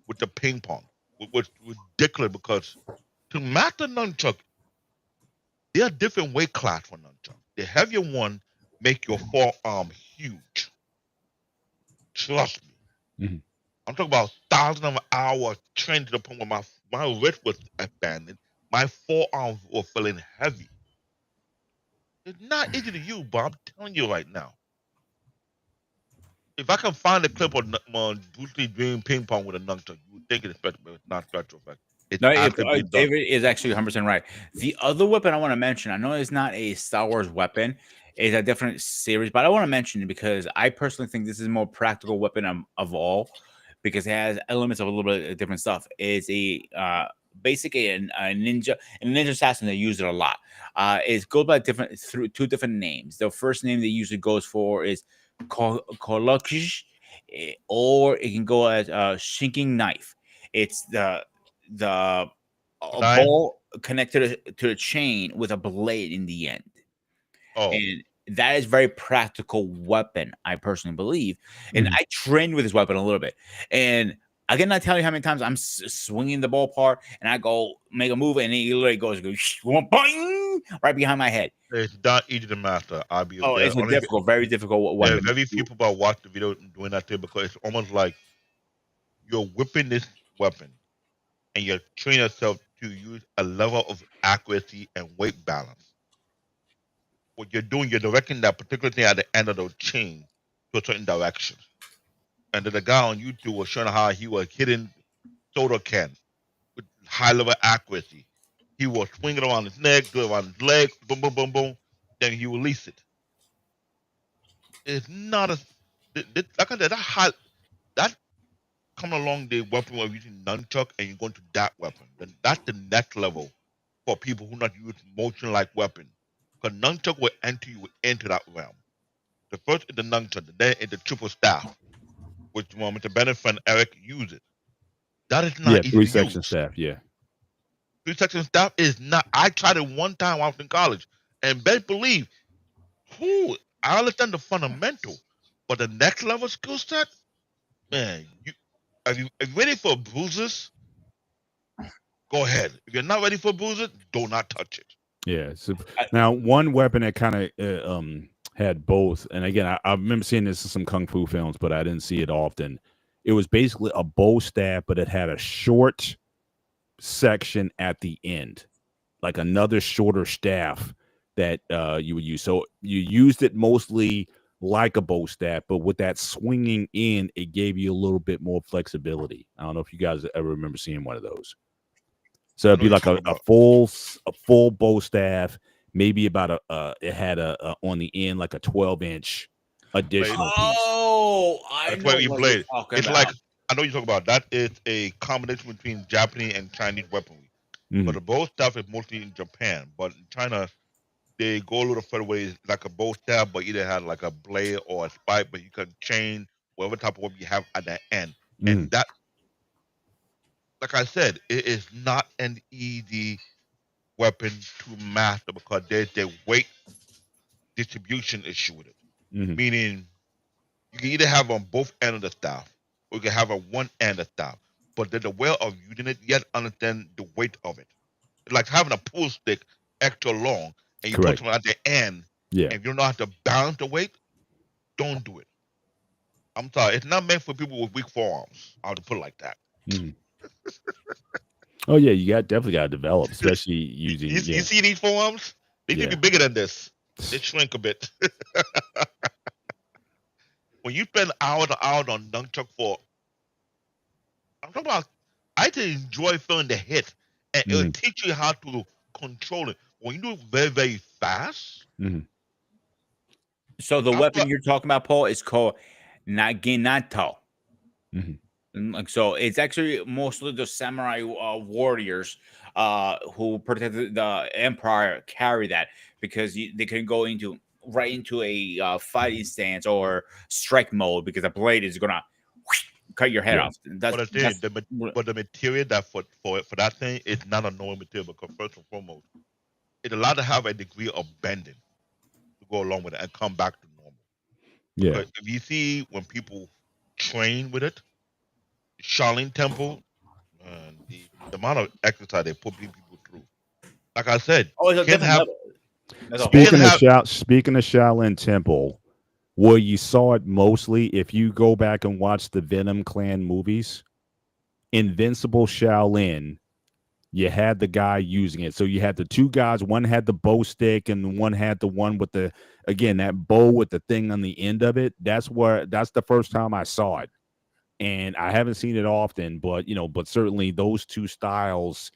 with the ping pong, which was ridiculous because to master nunchuck, there are different weight class for nunchuck. The heavier one make your forearm huge. Trust me. Mhm. I'm talking about thousands of hours trained to the point where my wrist was expanded, my forearms were feeling heavy. It's not easy to use, but I'm telling you right now. If I can find a clip of Bruce Lee doing ping pong with a nunchuck, you would think it's special, but it's not special effect. It's No, actively done. David is actually 100% right. The other weapon I want to mention, I know it's not a Star Wars weapon, it's a different series, but I want to mention it because I personally think this is a more practical weapon of all because it has elements of a little bit of different stuff. It's basically a ninja assassin that use it a lot. It goes by through two different names. The first name that usually goes for is Kolokish, or it can go as Shinking Knife. It's the a ball connected to a chain with a blade in the end. Oh, And that is very practical weapon, I personally believe. And I trained with this weapon a little bit. And I cannot tell you how many times I'm swinging the ballpark and I go make a move and it literally goes boing, right behind my head. it's not easy to master. It's a difficult, very difficult There are weapon. very few people that watch the video doing that thing because it's almost like you're whipping this weapon and you're training yourself to use a level of accuracy and weight balance. What you're doing, you're directing that particular thing at the end of the chain to a certain direction. And then the guy on YouTube was showing how he was hitting soda can with high level accuracy. He was swinging around his neck, doing around his leg, boom, boom, boom, boom. Then he released it. It's not a like I said, that coming along the weapon of using nunchuck and you're going to that weapon. Then that's the next level for people who not use motion like weapon. Because nunchuck will enter you into that realm. The first is the nunchuck, then is the triple staff, which Mr. Bennett friend Eric uses. That is not easy to 3-section use. staff. Yeah. 3-section staff is not. I tried it one time when I was in college, and best believe, I understand the fundamental, but the next level skill set, man, are you ready for bruises? Go ahead. If you're not ready for bruises, do not touch it. Yeah. So now, one weapon that kind of had both, and again, I remember seeing this in some kung fu films, but I didn't see it often. It was basically a bow staff, but it had a short section at the end, like another shorter staff that you would use. So you used it mostly like a bow staff, but with that swinging in, it gave you a little bit more flexibility. I don't know if you guys ever remember seeing one of those. So it'd be like a full bow staff, maybe about it had a on the end like a 12-inch additional piece. Oh, I know what you're talking about. Like, I know you talk about that. Is a combination between Japanese and Chinese weaponry. But the bow staff is mostly in Japan. But in China, they go a little further away, like a bow staff, but either had like a blade or a spike, but you can chain whatever type of weapon you have at the end. And that, like I said, it is not an easy weapon to master because there's a weight distribution issue with it. Meaning, you can either have on both ends of the staff, or you can have on one end of the staff. But there's a way of using it, yet understand the weight of it. It's like having a pool stick extra long, and you put something at the end, and if you don't know how to balance the weight, don't do it. I'm sorry, it's not meant for people with weak forearms. I'll put it like that. Oh yeah, you definitely got to develop, especially using. You see these forearms? They need to be bigger than this. They shrink a bit. When you spend hours and hours on nunchuck I'm talking about, I just enjoy feeling the hit, and it'll teach you how to control it. When you do it very, very fast. So the weapon you're talking about, Paul, is called Naginato. So it's actually mostly the samurai warriors who protected the empire carry that because they can go right into a fighting stance or strike mode because the blade is gonna cut your head off. But the material that for that thing is not a normal material because first and foremost, it's allowed to have a degree of bending to go along with it and come back to normal. Yeah. Because if you see when people train with it, Shaolin Temple, the amount of exercise they put people through. Like I said, speaking of Shaolin Temple, Where you saw it mostly, if you go back and watch the Venom Clan movies, Invincible Shaolin, you had the guy using it. So you had the two guys, one had the bow stick and one had the one with the, again, that bow with the thing on the end of it. That's the first time I saw it. And I haven't seen it often, but but certainly those two styles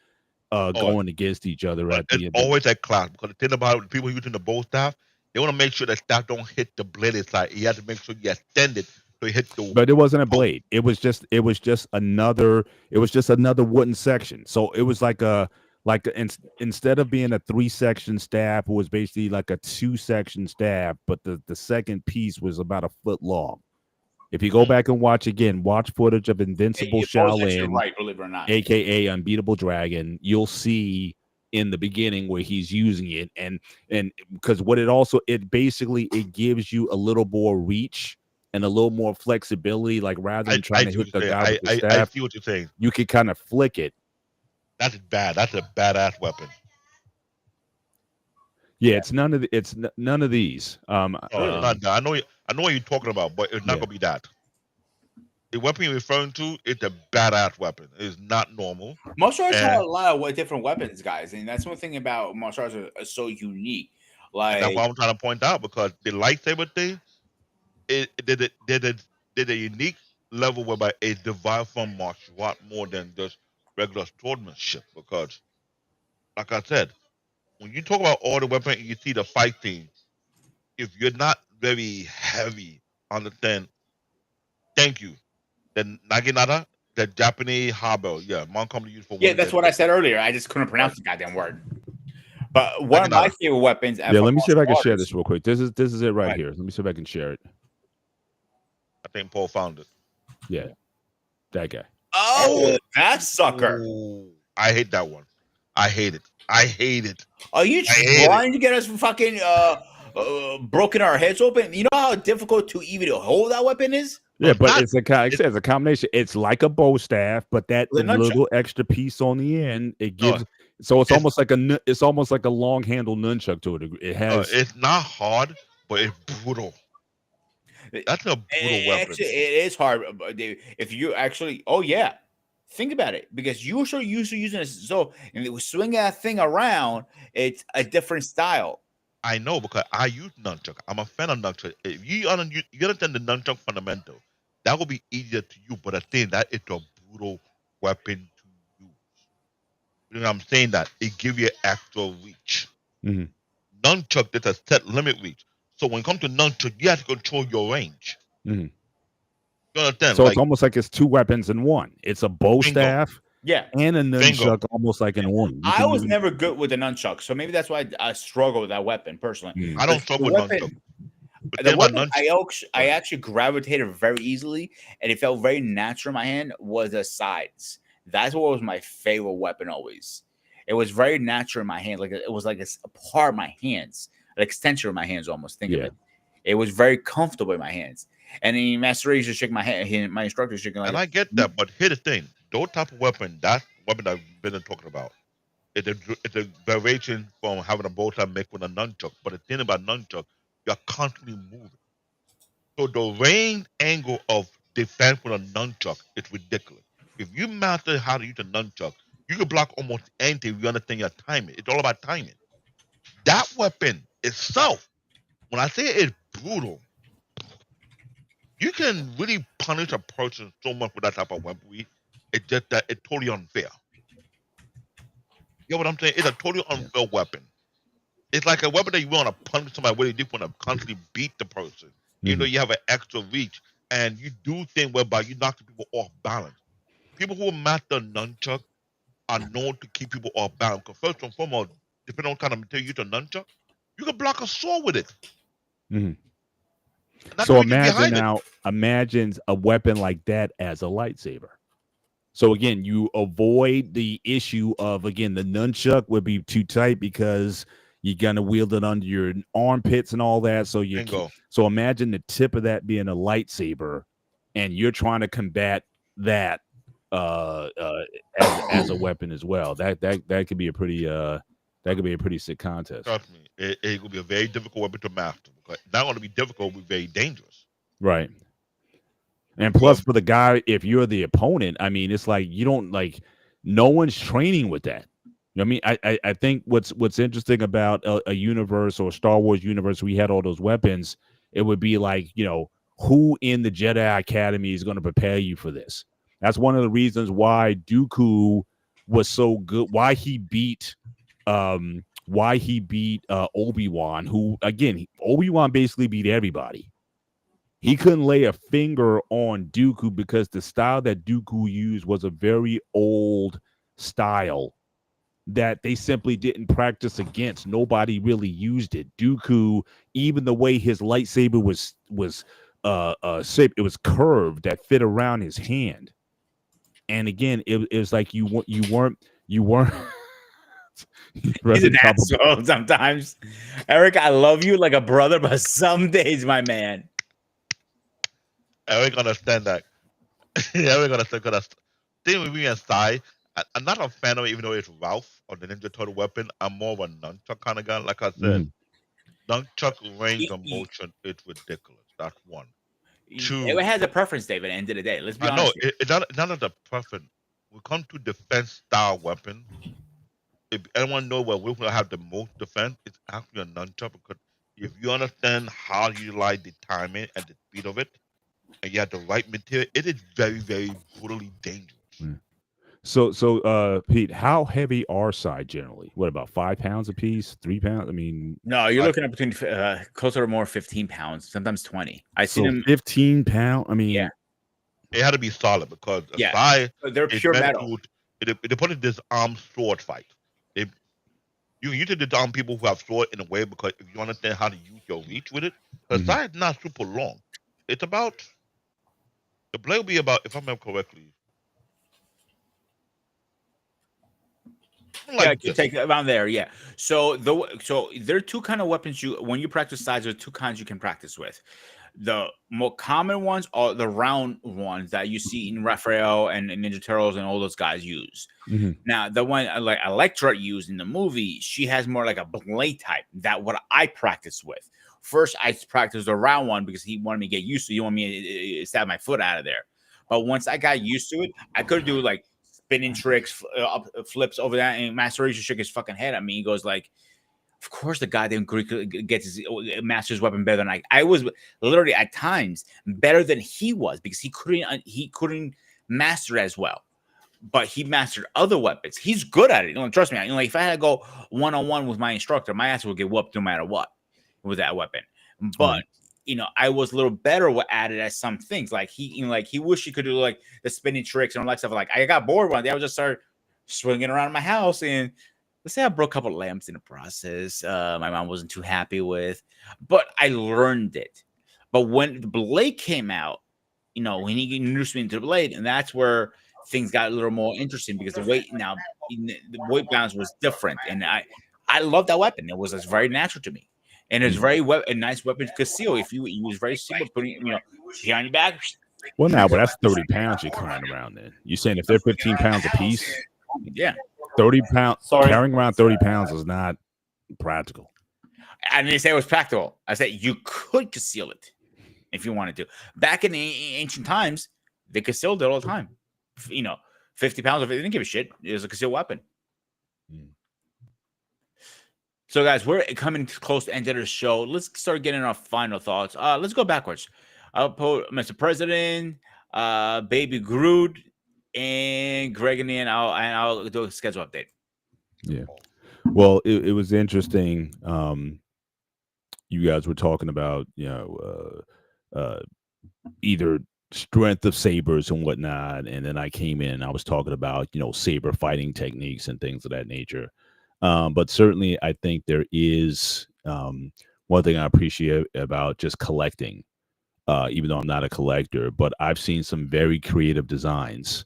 going against each other at it's always that class, because the thing about people using the bow staff, they want to make sure that staff don't hit the bladed side. You have to make sure you extend it so it hit the. But it wasn't a blade. It was just another wooden section. So it was instead of being a 3-section staff, it was basically like a 2-section staff, but the second piece was about a foot long. If you go back and watch footage of Invincible Shaolin, right, believe it or not, aka Unbeatable Dragon, you'll see in the beginning where he's using it, and because it basically gives you a little more reach and a little more flexibility, like rather than trying to hit the guy with the staff, I see what you're saying. You could kind of flick it. That's bad. That's a badass weapon. Yeah, it's none of these. I know what you're talking about, but it's not gonna be that. The weapon you're referring to, it's a badass weapon. It's not normal. Martial arts have a lot of different weapons, guys, and that's one thing about martial arts are so unique. Like, that's what I'm trying to point out, because the lightsaber thing, it did a unique level whereby it derived from martial art more than just regular swordsmanship. Because, like I said, when you talk about all the weapons, you see the fight scene. If you're not very heavy on the thing, thank you. The naginata, the Japanese harbor, Mount Company used for. Yeah, that's what I said earlier. I just couldn't pronounce the goddamn word. But one of my favorite weapons. Yeah, let me see if I can share this real quick. This is it right here. Let me see if I can share it. I think Paul found it. Yeah, that guy. Oh, that sucker! Oh, I hate that one. I hate it. Are you trying to get us fucking broken our heads open? You know how difficult to even hold that weapon is? Yeah, but it's a combination. It's like a bow staff, but that little extra piece on the end, it gives. So it's almost like a long handle nunchuck to it. It has. It's not hard, but it's brutal. That's a brutal weapon. Actually, it is hard, if you actually. Oh yeah, think about it, because you're so used to using this. So and it was swinging that thing around. It's a different style. I know, because I use nunchuck. I'm a fan of nunchuck. If you understand the nunchuck fundamental, that will be easier to you. But I think that it's a brutal weapon to use. You know what I'm saying? That it gives you extra reach. Mm-hmm. Nunchuck, there's a set limit reach. So when it comes to nunchuck, you have to control your range. Mm-hmm. You understand? So it's almost like it's two weapons in one. It's a bow staff. Yeah, and a nunchuck, almost like in one. I was never good with the nunchuck, so maybe that's why I struggle with that weapon personally. I don't struggle with nunchuck. The weapon I actually gravitated very easily, and it felt very natural in my hand, was the sides. That's what was my favorite weapon always. It was very natural in my hand, like it was like a part of my hands, an extension of my hands almost. Think of it. It was very comfortable in my hands. And then Master Race just shaking my hand. My instructor shaking like. And I get that, but here's the thing: those type of weapon, that weapon I've been talking about, it's a variation from having a bow tie mixed with a nunchuck. But the thing about nunchuck, you're constantly moving. So the range angle of defense with a nunchuck is ridiculous. If you master how to use a nunchuck, you can block almost anything if you understand your timing. It's all about timing. That weapon itself, when I say it's brutal, you can really punish a person so much with that type of weaponry. It's just that it's totally unfair. You know what I'm saying? It's a totally unfair weapon. It's like a weapon that you want to punish somebody really deep, want to constantly beat the person. Mm-hmm. You know, you have an extra reach, and you do things whereby you knock people off balance. People who master nunchuck are known to keep people off balance. Because first and foremost, depending on what kind of material you use a nunchuck, you can block a sword with it. Mm-hmm. So imagine a weapon like that as a lightsaber. So again, you avoid the issue of, again, the nunchuck would be too tight because you're gonna wield it under your armpits and all that. So so imagine the tip of that being a lightsaber, and you're trying to combat that as a weapon as well. That could be a pretty That could be a pretty sick contest. Trust me, it will be a very difficult weapon to master. Because not going to be difficult, it'll be very dangerous. Right. And plus, for the guy, if you're the opponent, I mean, it's like you don't like. No one's training with that. You know what I mean? I think what's interesting about a universe or Star Wars universe, we had all those weapons. It would be like, you know, who in the Jedi Academy is going to prepare you for this? That's one of the reasons why Dooku was so good. Why he beat Obi-Wan, who again, Obi-Wan basically beat everybody. He couldn't lay a finger on Dooku because the style that Dooku used was a very old style that they simply didn't practice against. Nobody really used it. Dooku, even the way his lightsaber was shaped, it was curved that fit around his hand. And again, it was like you weren't. He's an asshole sometimes. Eric, I love you like a brother, but some days, my man. Eric understand that. Eric understand because thing with me and Sai, I'm not a fan of it, even though it's Ralph or the Ninja Turtle weapon. I'm more of a nunchuck kind of guy. Like I said, nunchuck range of motion, it's ridiculous. That's one. Two, it has a preference, David. At the end of the day, let's be honest. I know it's not the preference. We come to defense style weapon. If anyone knows where we're going to have the most defense, it's actually a nunchuck, because if you understand how you utilize the timing and the speed of it, and you have the right material, it is very, very brutally dangerous. So, Pete, how heavy are side generally? What, about 5 pounds a piece? 3 pounds? I mean, no, you're looking at between closer to more 15 pounds, sometimes 20. I see them 15 pounds. I mean, yeah, it had to be solid because they're pure metal. They put it this armed sword fight. You usually disarm people who have sword in a way because if you understand how to use your reach with it, the side is not super long. It's about. The blade will be about, if I remember correctly. Like take around there, yeah. So there are two kind of weapons when you practice sides, there are two kinds you can practice with. The more common ones are the round ones that you see in Raphael and Ninja Turtles and all those guys use. Now, the one like Elektra used in the movie, she has more like a blade type. That what I practice with. First, I practiced the round one because he wanted me to get used to it. He wanted me to stab my foot out of there. But once I got used to it, I could do like spinning tricks, flips over that, and Master Ranger shook his fucking head at me. He goes like, of course the goddamn Greek gets his master's weapon better than I was literally at times better than he was because he couldn't master it as well. But he mastered other weapons. He's good at it. You know, trust me. Like if I had to go one-on-one with my instructor, my ass would get whooped no matter what with that weapon. But you know, I was a little better at it at some things. Like he wished he could do like the spinning tricks and all that stuff. Like I got bored one day. I would just start swinging around my house, and let's say I broke a couple of lamps in the process. My mom wasn't too happy with, but I learned it. But when the blade came out, you know, when he introduced me into the blade, and that's where things got a little more interesting because the weight balance was different, and I love that weapon. It was just very natural to me. And it's very a nice weapon to conceal. If you use very simple, putting behind your back. Well, now, but that's 30 pounds you're carrying around. Then you're saying if they're 15 pounds a piece, 30 pounds. Carrying around 30 pounds is not practical. I didn't say it was practical. I said you could conceal it if you wanted to. Back in the ancient times, they concealed it all the time. 50 pounds of it, they didn't give a shit. It was a concealed weapon. So, guys, we're coming close to the end of the show. Let's start getting our final thoughts. Let's go backwards. I'll put Mr. President, Baby Groot, and Greg and I'll do a schedule update. Yeah. Well, it was interesting. You guys were talking about, either strength of sabers and whatnot, and then I came in. I was talking about, saber fighting techniques and things of that nature. But certainly, I think there is one thing I appreciate about just collecting, even though I'm not a collector, but I've seen some very creative designs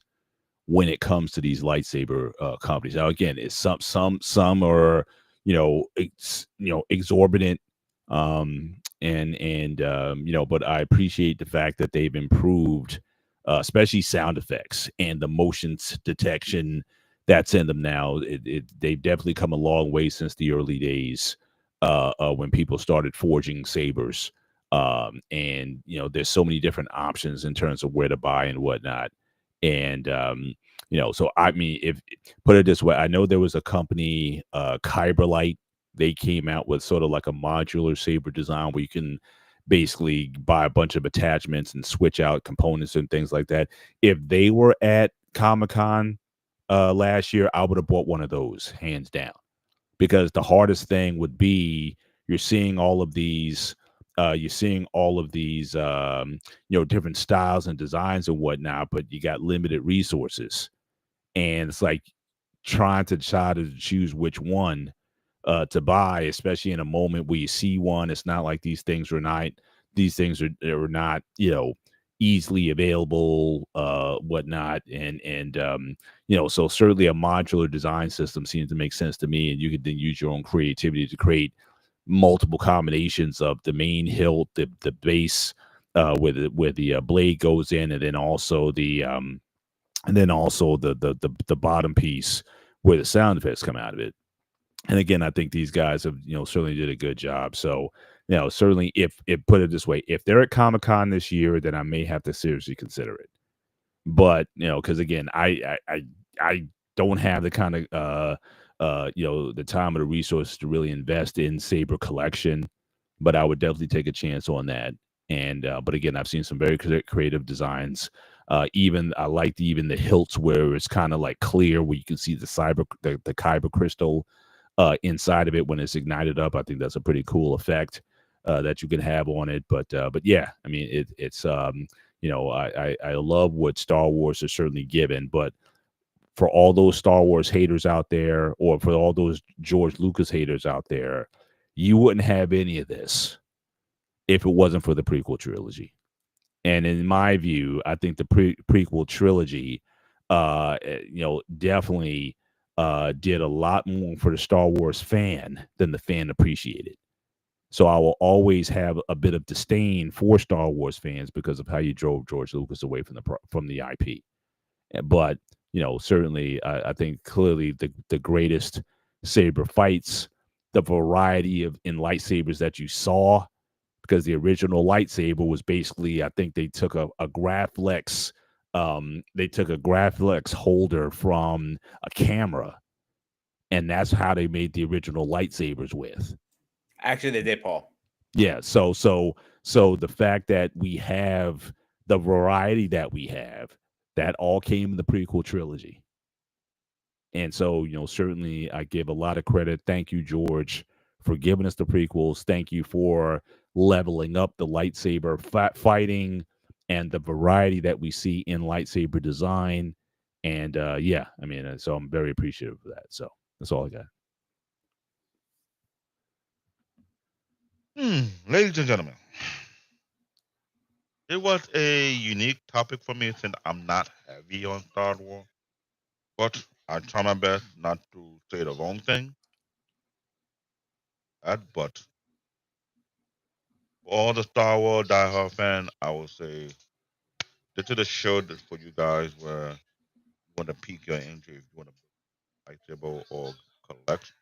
when it comes to these lightsaber companies. Now, again, it's some are exorbitant, but I appreciate the fact that they've improved, especially sound effects and the motions detection that's in them now. They've definitely come a long way since the early days when people started forging sabers. And there's so many different options in terms of where to buy and whatnot. And so I mean, if put it this way, I know there was a company, Kyberlite. They came out with sort of like a modular saber design where you can basically buy a bunch of attachments and switch out components and things like that. If they were at Comic-Con last year, I would have bought one of those hands down, because the hardest thing would be you're seeing all of these different styles and designs and whatnot, but you got limited resources, and it's like trying to choose which one to buy, especially in a moment where you see one. It's not like these things are not easily available, whatnot, and so certainly a modular design system seems to make sense to me, and you could then use your own creativity to create multiple combinations of the main hilt, the base, where the blade goes in, and then also the bottom piece where the sound effects come out of it. And again, I think these guys have certainly did a good job. So certainly, if put it this way, if they're at Comic-Con this year, then I may have to seriously consider it. But because again, I don't have the kind of the time or the resources to really invest in saber collection, but I would definitely take a chance on that. And but again, I've seen some very creative designs. Even I liked even the hilts where it's kind of like clear, where you can see the kyber crystal inside of it when it's ignited up. I think that's a pretty cool effect that you can have on it. But yeah, I mean, it's I love what Star Wars is certainly given, but for all those Star Wars haters out there, or for all those George Lucas haters out there, you wouldn't have any of this if it wasn't for the prequel trilogy. And in my view, I think the prequel trilogy, definitely did a lot more for the Star Wars fan than the fan appreciated. So I will always have a bit of disdain for Star Wars fans because of how you drove George Lucas away from the IP. But certainly, I think clearly the greatest saber fights, the variety in lightsabers that you saw, because the original lightsaber was basically, I think they took a Graflex, holder from a camera, and that's how they made the original lightsabers with. Actually, they did, Paul. Yeah. So the fact that we have the variety that we have, that all came in the prequel trilogy. And so, certainly I give a lot of credit. Thank you, George, for giving us the prequels. Thank you for leveling up the lightsaber fighting and the variety that we see in lightsaber design. And yeah, I mean, so I'm very appreciative of that. So that's all I got. Ladies and gentlemen, it was a unique topic for me since I'm not heavy on Star Wars, but I try my best not to say the wrong thing. But for all the Star Wars diehard fan, I will say this is a show that's for you guys where you want to pique your interest, if you want to lightsaber or collect.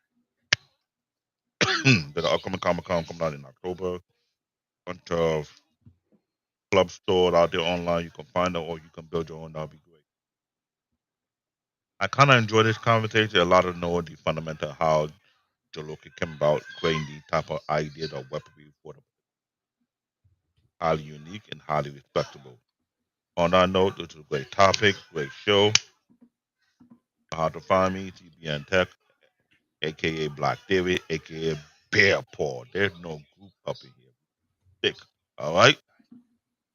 There's an upcoming Comic-Con coming out in October. Bunch of club stores out there online. You can find them or you can build your own. That'll be great. I kind of enjoy this conversation. A lot of know the fundamental how Jaloki came about creating the type of ideas of weaponry for them. Highly unique and highly respectable. On that note, this is a great topic, great show. How to find me, TBN Tech, aka Black David, aka Bear Paw. There's no group up in here. Thick. All right?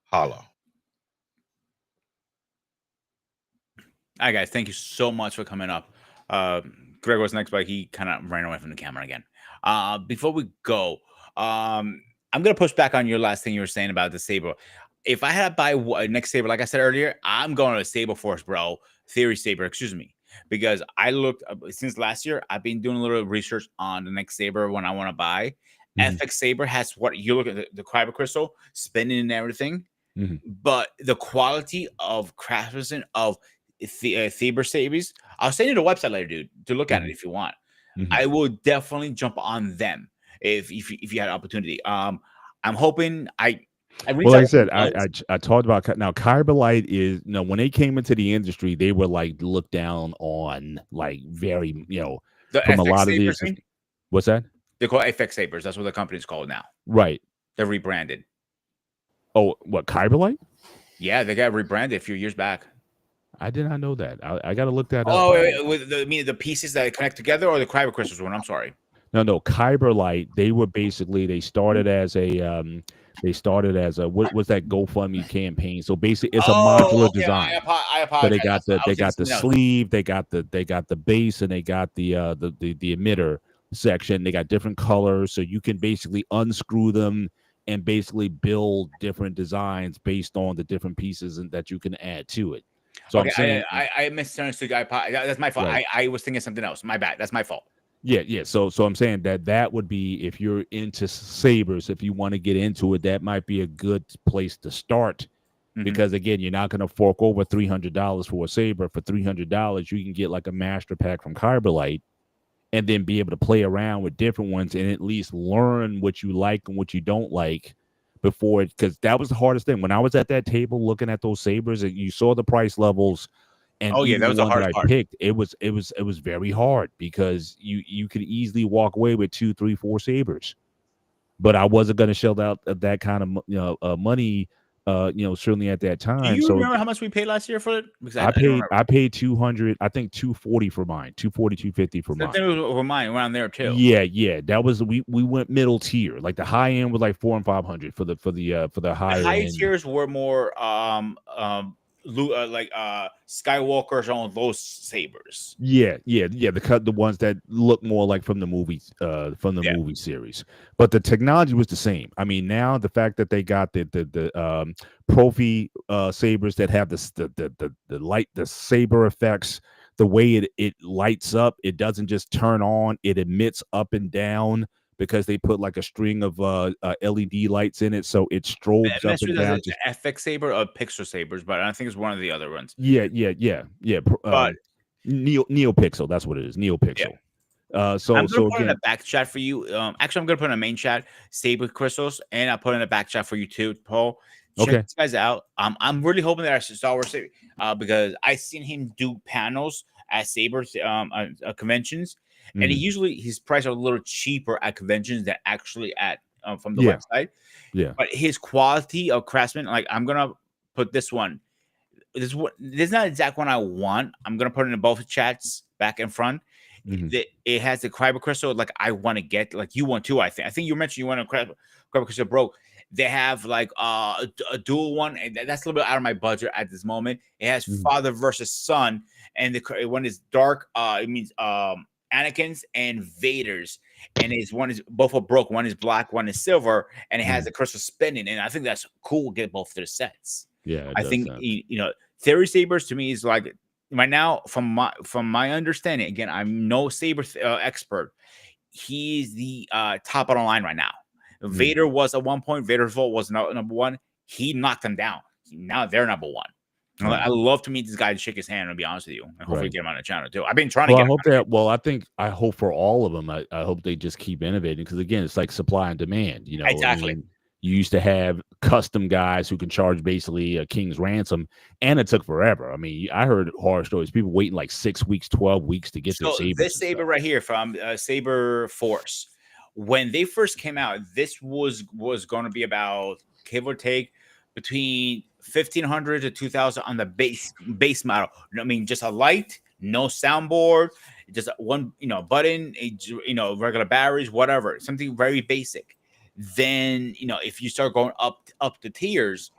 Holla. All right, guys, thank you so much for coming up. Greg was next, but he kind of ran away from the camera again. Before we go, I'm going to push back on your last thing you were saying about the saber. If I had to buy a next saber, like I said earlier, I'm going to a Saber Force, bro. Theory saber, excuse me. Because I looked, since last year, I've been doing a little research on the next saber when I want to buy. FX Saber has what you look at the kyber crystal, spinning and everything. But the quality of craftsmanship of Saber Sabers. I'll send you the website later, dude, to look at it if you want. I will definitely jump on them if you had opportunity. I'm hoping well, like I said, I talked about now. Kyberlite is when they came into the industry, they were like looked down on, like very the from FX a lot of Sabers these. What's that? They call it FX Sabers. That's what the company's called now. Right. They're rebranded. Oh, what, Kyberlite? Yeah, they got rebranded a few years back. I did not know that. I got to look that up. Oh, with the pieces that connect together, or the Kyber crystals one? I'm sorry. No, Kyberlite. They were basically they started as a what was that GoFundMe campaign? So basically, it's a modular design. I apologize. So they got the sleeve, they got the base, and they got the emitter section. They got different colors, so you can basically unscrew them and basically build different designs based on the different pieces and that you can add to it. So okay, I'm saying I misunderstood. That's my fault. Right. I was thinking something else. My bad. That's my fault. Yeah. So I'm saying that would be, if you're into sabers, if you want to get into it, that might be a good place to start. Because again, you're not going to fork over $300 for a saber. For $300, you can get like a master pack from Kyberlite, and then be able to play around with different ones and at least learn what you like and what you don't like before it. Because that was the hardest thing when I was at that table looking at those sabers, and you saw the price levels. And that was the hardest part. Picked. It was very hard, because you could easily walk away with 2, 3, 4 sabers, but I wasn't going to shell out that kind of money. Certainly at that time. Do you remember how much we paid last year for it? I paid 200. I think 240 for mine. 240, 250 for mine. For mine around there too. Yeah. That was we went middle tier. Like the high end was like 400 and 500 for the higher high end. tiers were more Skywalkers on those sabers. Yeah. The ones that look more like from the movies, movie series. But the technology was the same. I mean, now the fact that they got the Profi sabers that have the light, the saber effects, the way it lights up, it doesn't just turn on, it emits up and down, because they put like a string of LED lights in it, so it strobes up and down. FX Saber or Pixel Sabers, but I think it's one of the other ones. Yeah. But NeoPixel, that's what it is. NeoPixel. I'm gonna put in a back chat for you. Actually, I'm gonna put in a main chat Saber crystals, and I'll put in a back chat for you too, Paul. Check these guys out. I'm really hoping that I should Star Wars because I seen him do panels at Saber conventions. And his prices are a little cheaper at conventions than actually at from the website. Yeah. But his quality of craftsman, like I'm gonna put this one. This is not the exact one I want. I'm gonna put it in both chats back and front. It has the Kyber crystal, like I want to get, like you want too. I think you mentioned you want a Kyber crystal broke. They have like a dual one, and that's a little bit out of my budget at this moment. It has father versus son, and the one is dark. It means Anakin's and Vader's, and one is both are broke. One is black, one is silver, and it has the crystal spinning. And I think that's cool. Get both their sets. Yeah, I think Theory Sabers to me is like right now, from my understanding. Again, I'm no saber expert. He's the top of the line right now. Vader was at one point. Vader's Vault was number one. He knocked them down. Now they're number one. I love to meet this guy and shake his hand, and be honest with you, and hopefully get him on the channel too. I've been trying to get him. I hope for all of them. I hope they just keep innovating, because again, it's like supply and demand. Exactly. I mean, you used to have custom guys who can charge basically a king's ransom, and it took forever. I mean, I heard horror stories, people waiting like 6 weeks, 12 weeks to get their sabers. This saber right here from Saber Force, when they first came out, this was going to be about, give or take, between 1,500 to 2,000 on the base model. I mean, just a light, no soundboard, just one button, regular batteries, whatever, something very basic. Then if you start going up the tiers,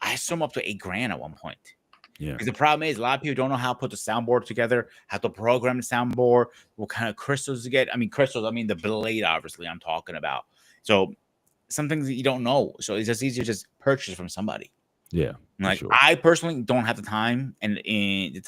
I saw them up to $8,000 at one point. Yeah, because the problem is a lot of people don't know how to put the soundboard together, how to program the soundboard, what kind of crystals to get. I mean the blade, obviously I'm talking about. So some things that you don't know, so it's just easier to just purchase from somebody. Yeah, like sure. I personally don't have the time and energy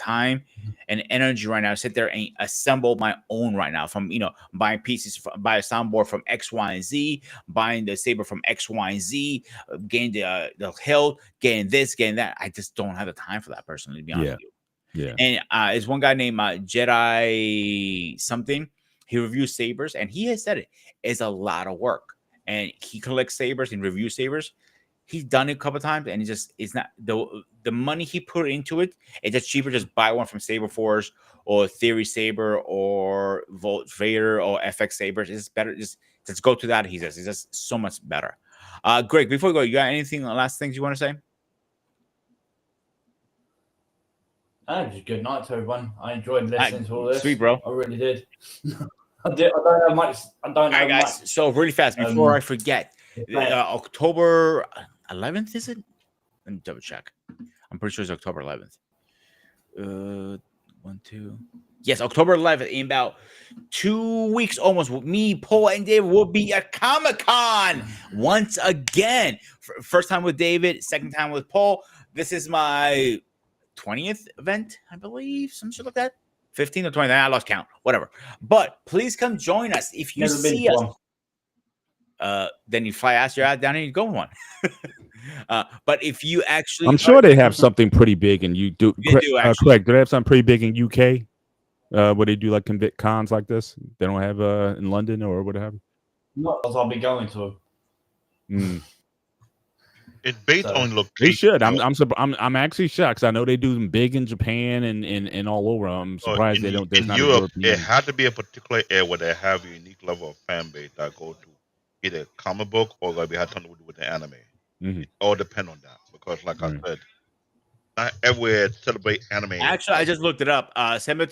right now to sit there and assemble my own right now, from buying pieces, buy a soundboard from X, Y, and Z, buying the saber from X, Y, and Z, getting the hilt, getting this, getting that. I just don't have the time for that personally, to be honest with you. Yeah. And it's one guy named Jedi something. He reviews sabers, and he has said it's a lot of work. And he collects sabers and reviews sabers. He's done it a couple times, and it's not the money he put into it. It's just cheaper just buy one from Saber Force or Theory Saber or Volt Vader or FX Sabers. It's better just go to that. He says it's just so much better. Greg, before we go, you got anything last things you want to say? Just good night to everyone. I enjoyed listening to all this. Sweet, bro. I really did. I don't have much. I don't know guys, much. so really fast before I forget, October 11th, is it? Let me double check. I'm pretty sure it's October 11th. 1, 2. Yes, October 11th. In about 2 weeks, almost, me, Paul, and David will be at Comic-Con once again. First time with David, second time with Paul. This is my 20th event, I believe. Some shit like that. 15 or 20. I lost count. Whatever. But please come join us if you see us. Then you fly ass your ass down and you go one. But if you actually, I'm sure they have something pretty big, and you do. Craig, do they have something pretty big in UK? Where they do like cons like this? They don't have in London or whatever. Not as I'll be going to. It's based on location. They should. I'm actually shocked. 'Cause I know they do them big in Japan and all over. I'm surprised they don't. In Europe, it had to be a particular area where they have a unique level of fan base that go to either comic book or we had something to do with the anime. It all depend on that because, like I said, not everywhere celebrate anime. Actually, I just looked it up. Actually,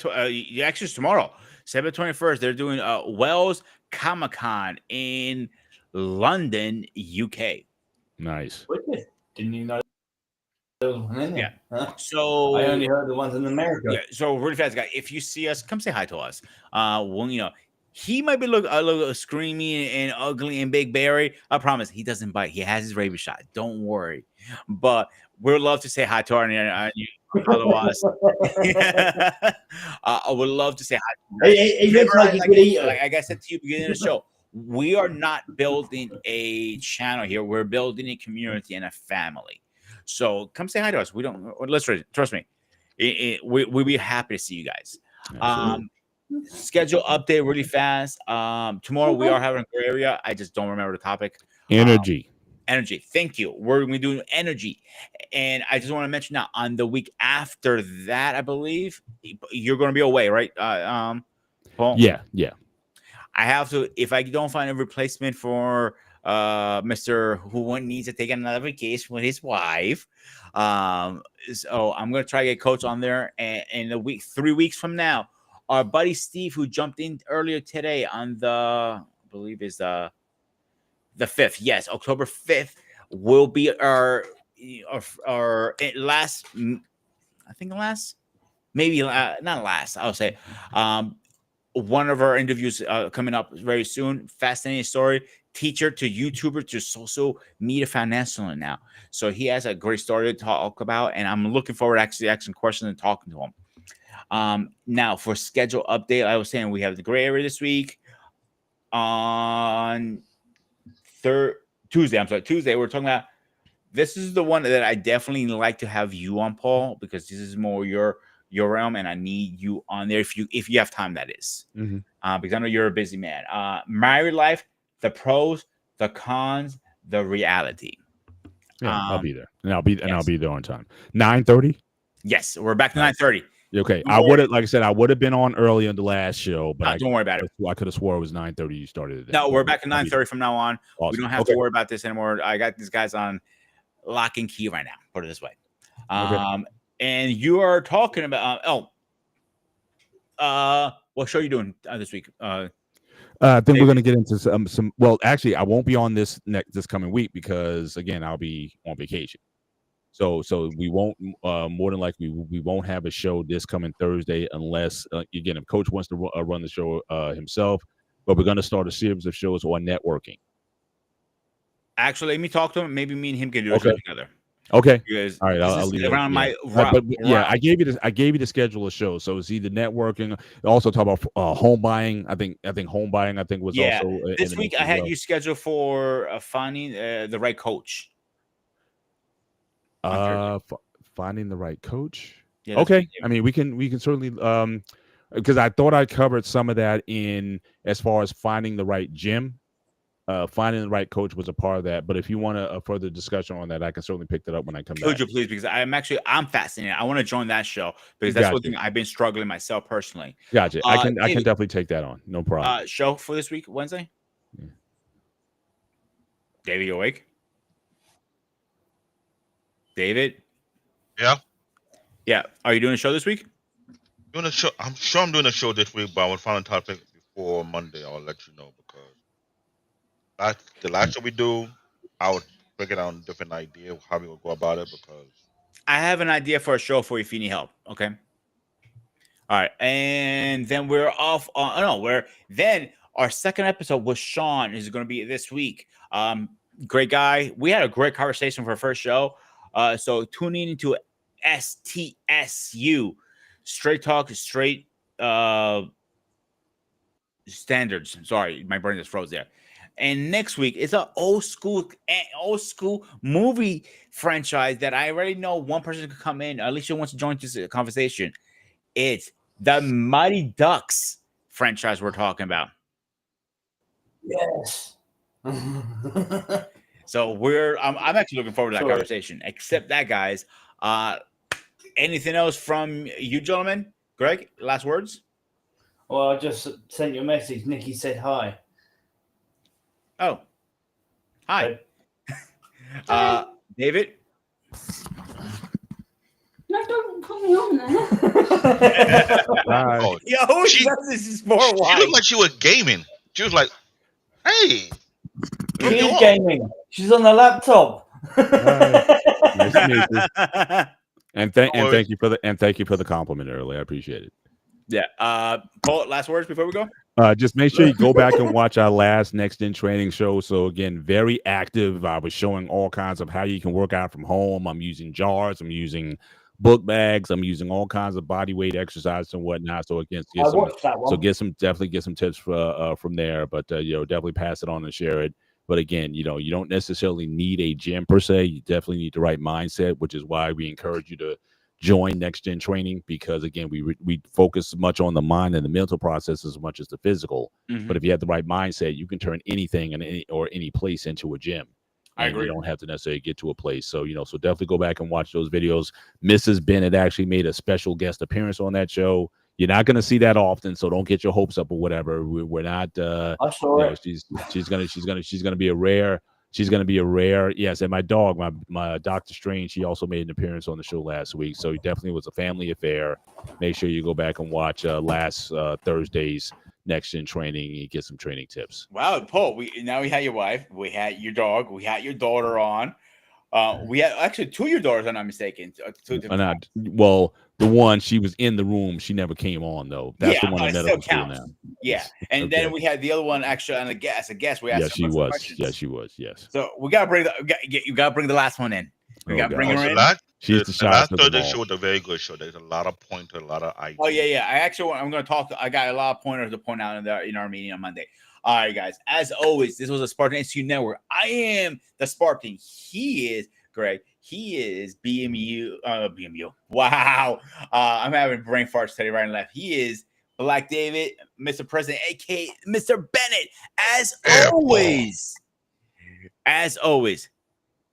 it's tomorrow, September 21st. They're doing Wells Comic-Con in London, UK. Nice. Didn't you know there was one in there? Yeah. So I only heard the ones in America. Yeah. So really fast, guy. If you see us, come say hi to us. Well, he might be look a little screamy and ugly and big Barry. I promise he doesn't bite. He has his rabies shot. Don't worry. But we'd love to say hi to our otherwise. I would love to say hi. He looks like he could eat her. Like I said to you beginning of the show, we are not building a channel here. We're building a community and a family. So come say hi to us. We don't listen. Trust me. We'll be happy to see you guys. Schedule update really fast. Tomorrow we are having a gray area. I just don't remember the topic. Energy. Energy. Thank you. We're going to be doing energy. And I just want to mention now on the week after that, I believe you're going to be away, right? Paul? Yeah. I have to, if I don't find a replacement for Mr. who needs to take another vacation with his wife. So I'm going to try to get Coach on there. And in 3 weeks from now, our buddy Steve, who jumped in earlier today on I believe is the 5th. Yes, October 5th will be our last, I think last, maybe not last, I'll say. One of our interviews coming up very soon. Fascinating story. Teacher to YouTuber to social media financial now. So he has a great story to talk about, and I'm looking forward to actually asking questions and talking to him. Now for schedule update, I was saying we have the gray area this week on Tuesday. We're talking about, this is the one that I definitely like to have you on, Paul, because this is more your realm, and I need you on there if you have time, that is. Because I know you're a busy man. Married life, the pros, the cons, the reality. Yeah, I'll be there, and I'll be there on time. 9:30. Yes, we're back to 9:30. Okay, I would have, like I said, I would have been on early on the last show, but don't worry about it. I could have swore it was 9:30. You started it. No, we're back at 9:30 from now on. Awesome. We don't have to worry about this anymore. I got these guys on lock and key right now. Put it this way. And you are talking about what show are you doing this week? I think we're going to get into some. Well, actually, I won't be on this coming week because again, I'll be on vacation. So we won't more than likely we won't have a show this coming Thursday unless again if Coach wants to run the show himself. But we're going to start a series of shows on networking. Actually, let me talk to him. Maybe me and him can do a show together. Okay. Because all right. I'll leave around it. I gave you the schedule of shows. So it's either networking. Also talk about home buying. I think home buying. I think was also this week. I had you scheduled for finding the right coach. Finding the right coach. Yeah, that's Okay. good. I mean, we can certainly because I thought I covered some of that in as far as finding the right gym. Finding the right coach was a part of that. But if you want a further discussion on that, I can certainly pick that up when I come Could back. you please? Because I'm fascinated. I want to join that show because that's one thing I've been struggling myself personally. Gotcha. I can David, definitely take that on. No problem. Show for this week, Wednesday. Yeah. David, you awake? David? Yeah. Yeah. Are you doing a show this week? Doing a show. I'm sure I'm doing a show this week, but I will find a topic before Monday. I'll let you know because the last show we do, I would break it down different idea of how we would go about it because I have an idea for a show for you if you need help. Okay. All right. And then we're off on then our second episode with Sean is going to be this week. Great guy. We had a great conversation for our first show. So tune in to STSU. Straight talk, straight standards. Sorry, my brain just froze there. And next week it's an old school movie franchise that I already know one person could come in. Alicia wants to join this conversation. It's the Mighty Ducks franchise we're talking about. Yes. So I'm actually looking forward to that conversation. Except that, guys. Anything else from you, gentlemen? Greg, last words? Well, I just sent you a message. Nikki said hi. Oh, hi. David? No, don't put me on there. oh, Yo, this is for a while. She looked like she was gaming. She was like, "Hey, she is gaming. She's on the laptop." Nice to meet you. And thank you for the compliment earlier. I appreciate it. Yeah. Paul, last words before we go? Just make sure you go back and watch our last Next Gen training show. So again, very active. I was showing all kinds of how you can work out from home. I'm using jars. I'm using book bags. I'm using all kinds of body weight exercises and whatnot. So again, definitely get some tips from there. But definitely pass it on and share it. But again, you don't necessarily need a gym per se. You definitely need the right mindset, which is why we encourage you to join Next Gen training, because again, we focus much on the mind and the mental process as much as the physical. Mm-hmm. But if you have the right mindset, you can turn anything and any place into a gym. I agree. You don't have to necessarily get to a place. So so definitely go back and watch those videos. Mrs. Bennett actually made a special guest appearance on that show. You're not going to see that often, so don't get your hopes up or whatever. We're not. I saw it. She's gonna be a rare. She's going to be a rare. Yes, and my dog, my Dr. Strange, she also made an appearance on the show last week. So it definitely was a family affair. Make sure you go back and watch last Thursday's Next Gen training and get some training tips. Wow, Paul, we had your wife, we had your dog, we had your daughter on. We had actually two of your daughters, if I'm not mistaken. Well, the one, she was in the room. She never came on, though. That's the one in medical school now. Yeah. And Okay. then we had the other one actually on a guest. We asked she was. questions. Yeah, she was. Yes. So we gotta bring the last one in. We gotta bring her in. She's the last Thursday show was a very good show. There's a lot of pointers, a lot of ideas. Oh yeah. I'm gonna talk. I got a lot of pointers to point out in our meeting on Monday. All right, guys. As always, this was a Spartan Institute Network. I am the Spartan. He is Greg. He is BMU. Wow. I'm having brain farts today, right and left. He is Black David, Mr. President, aka Mr. Bennett. As always,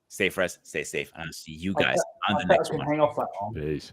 stay fresh, stay safe. And I'll see you guys on the next one. Hang off that one. Peace.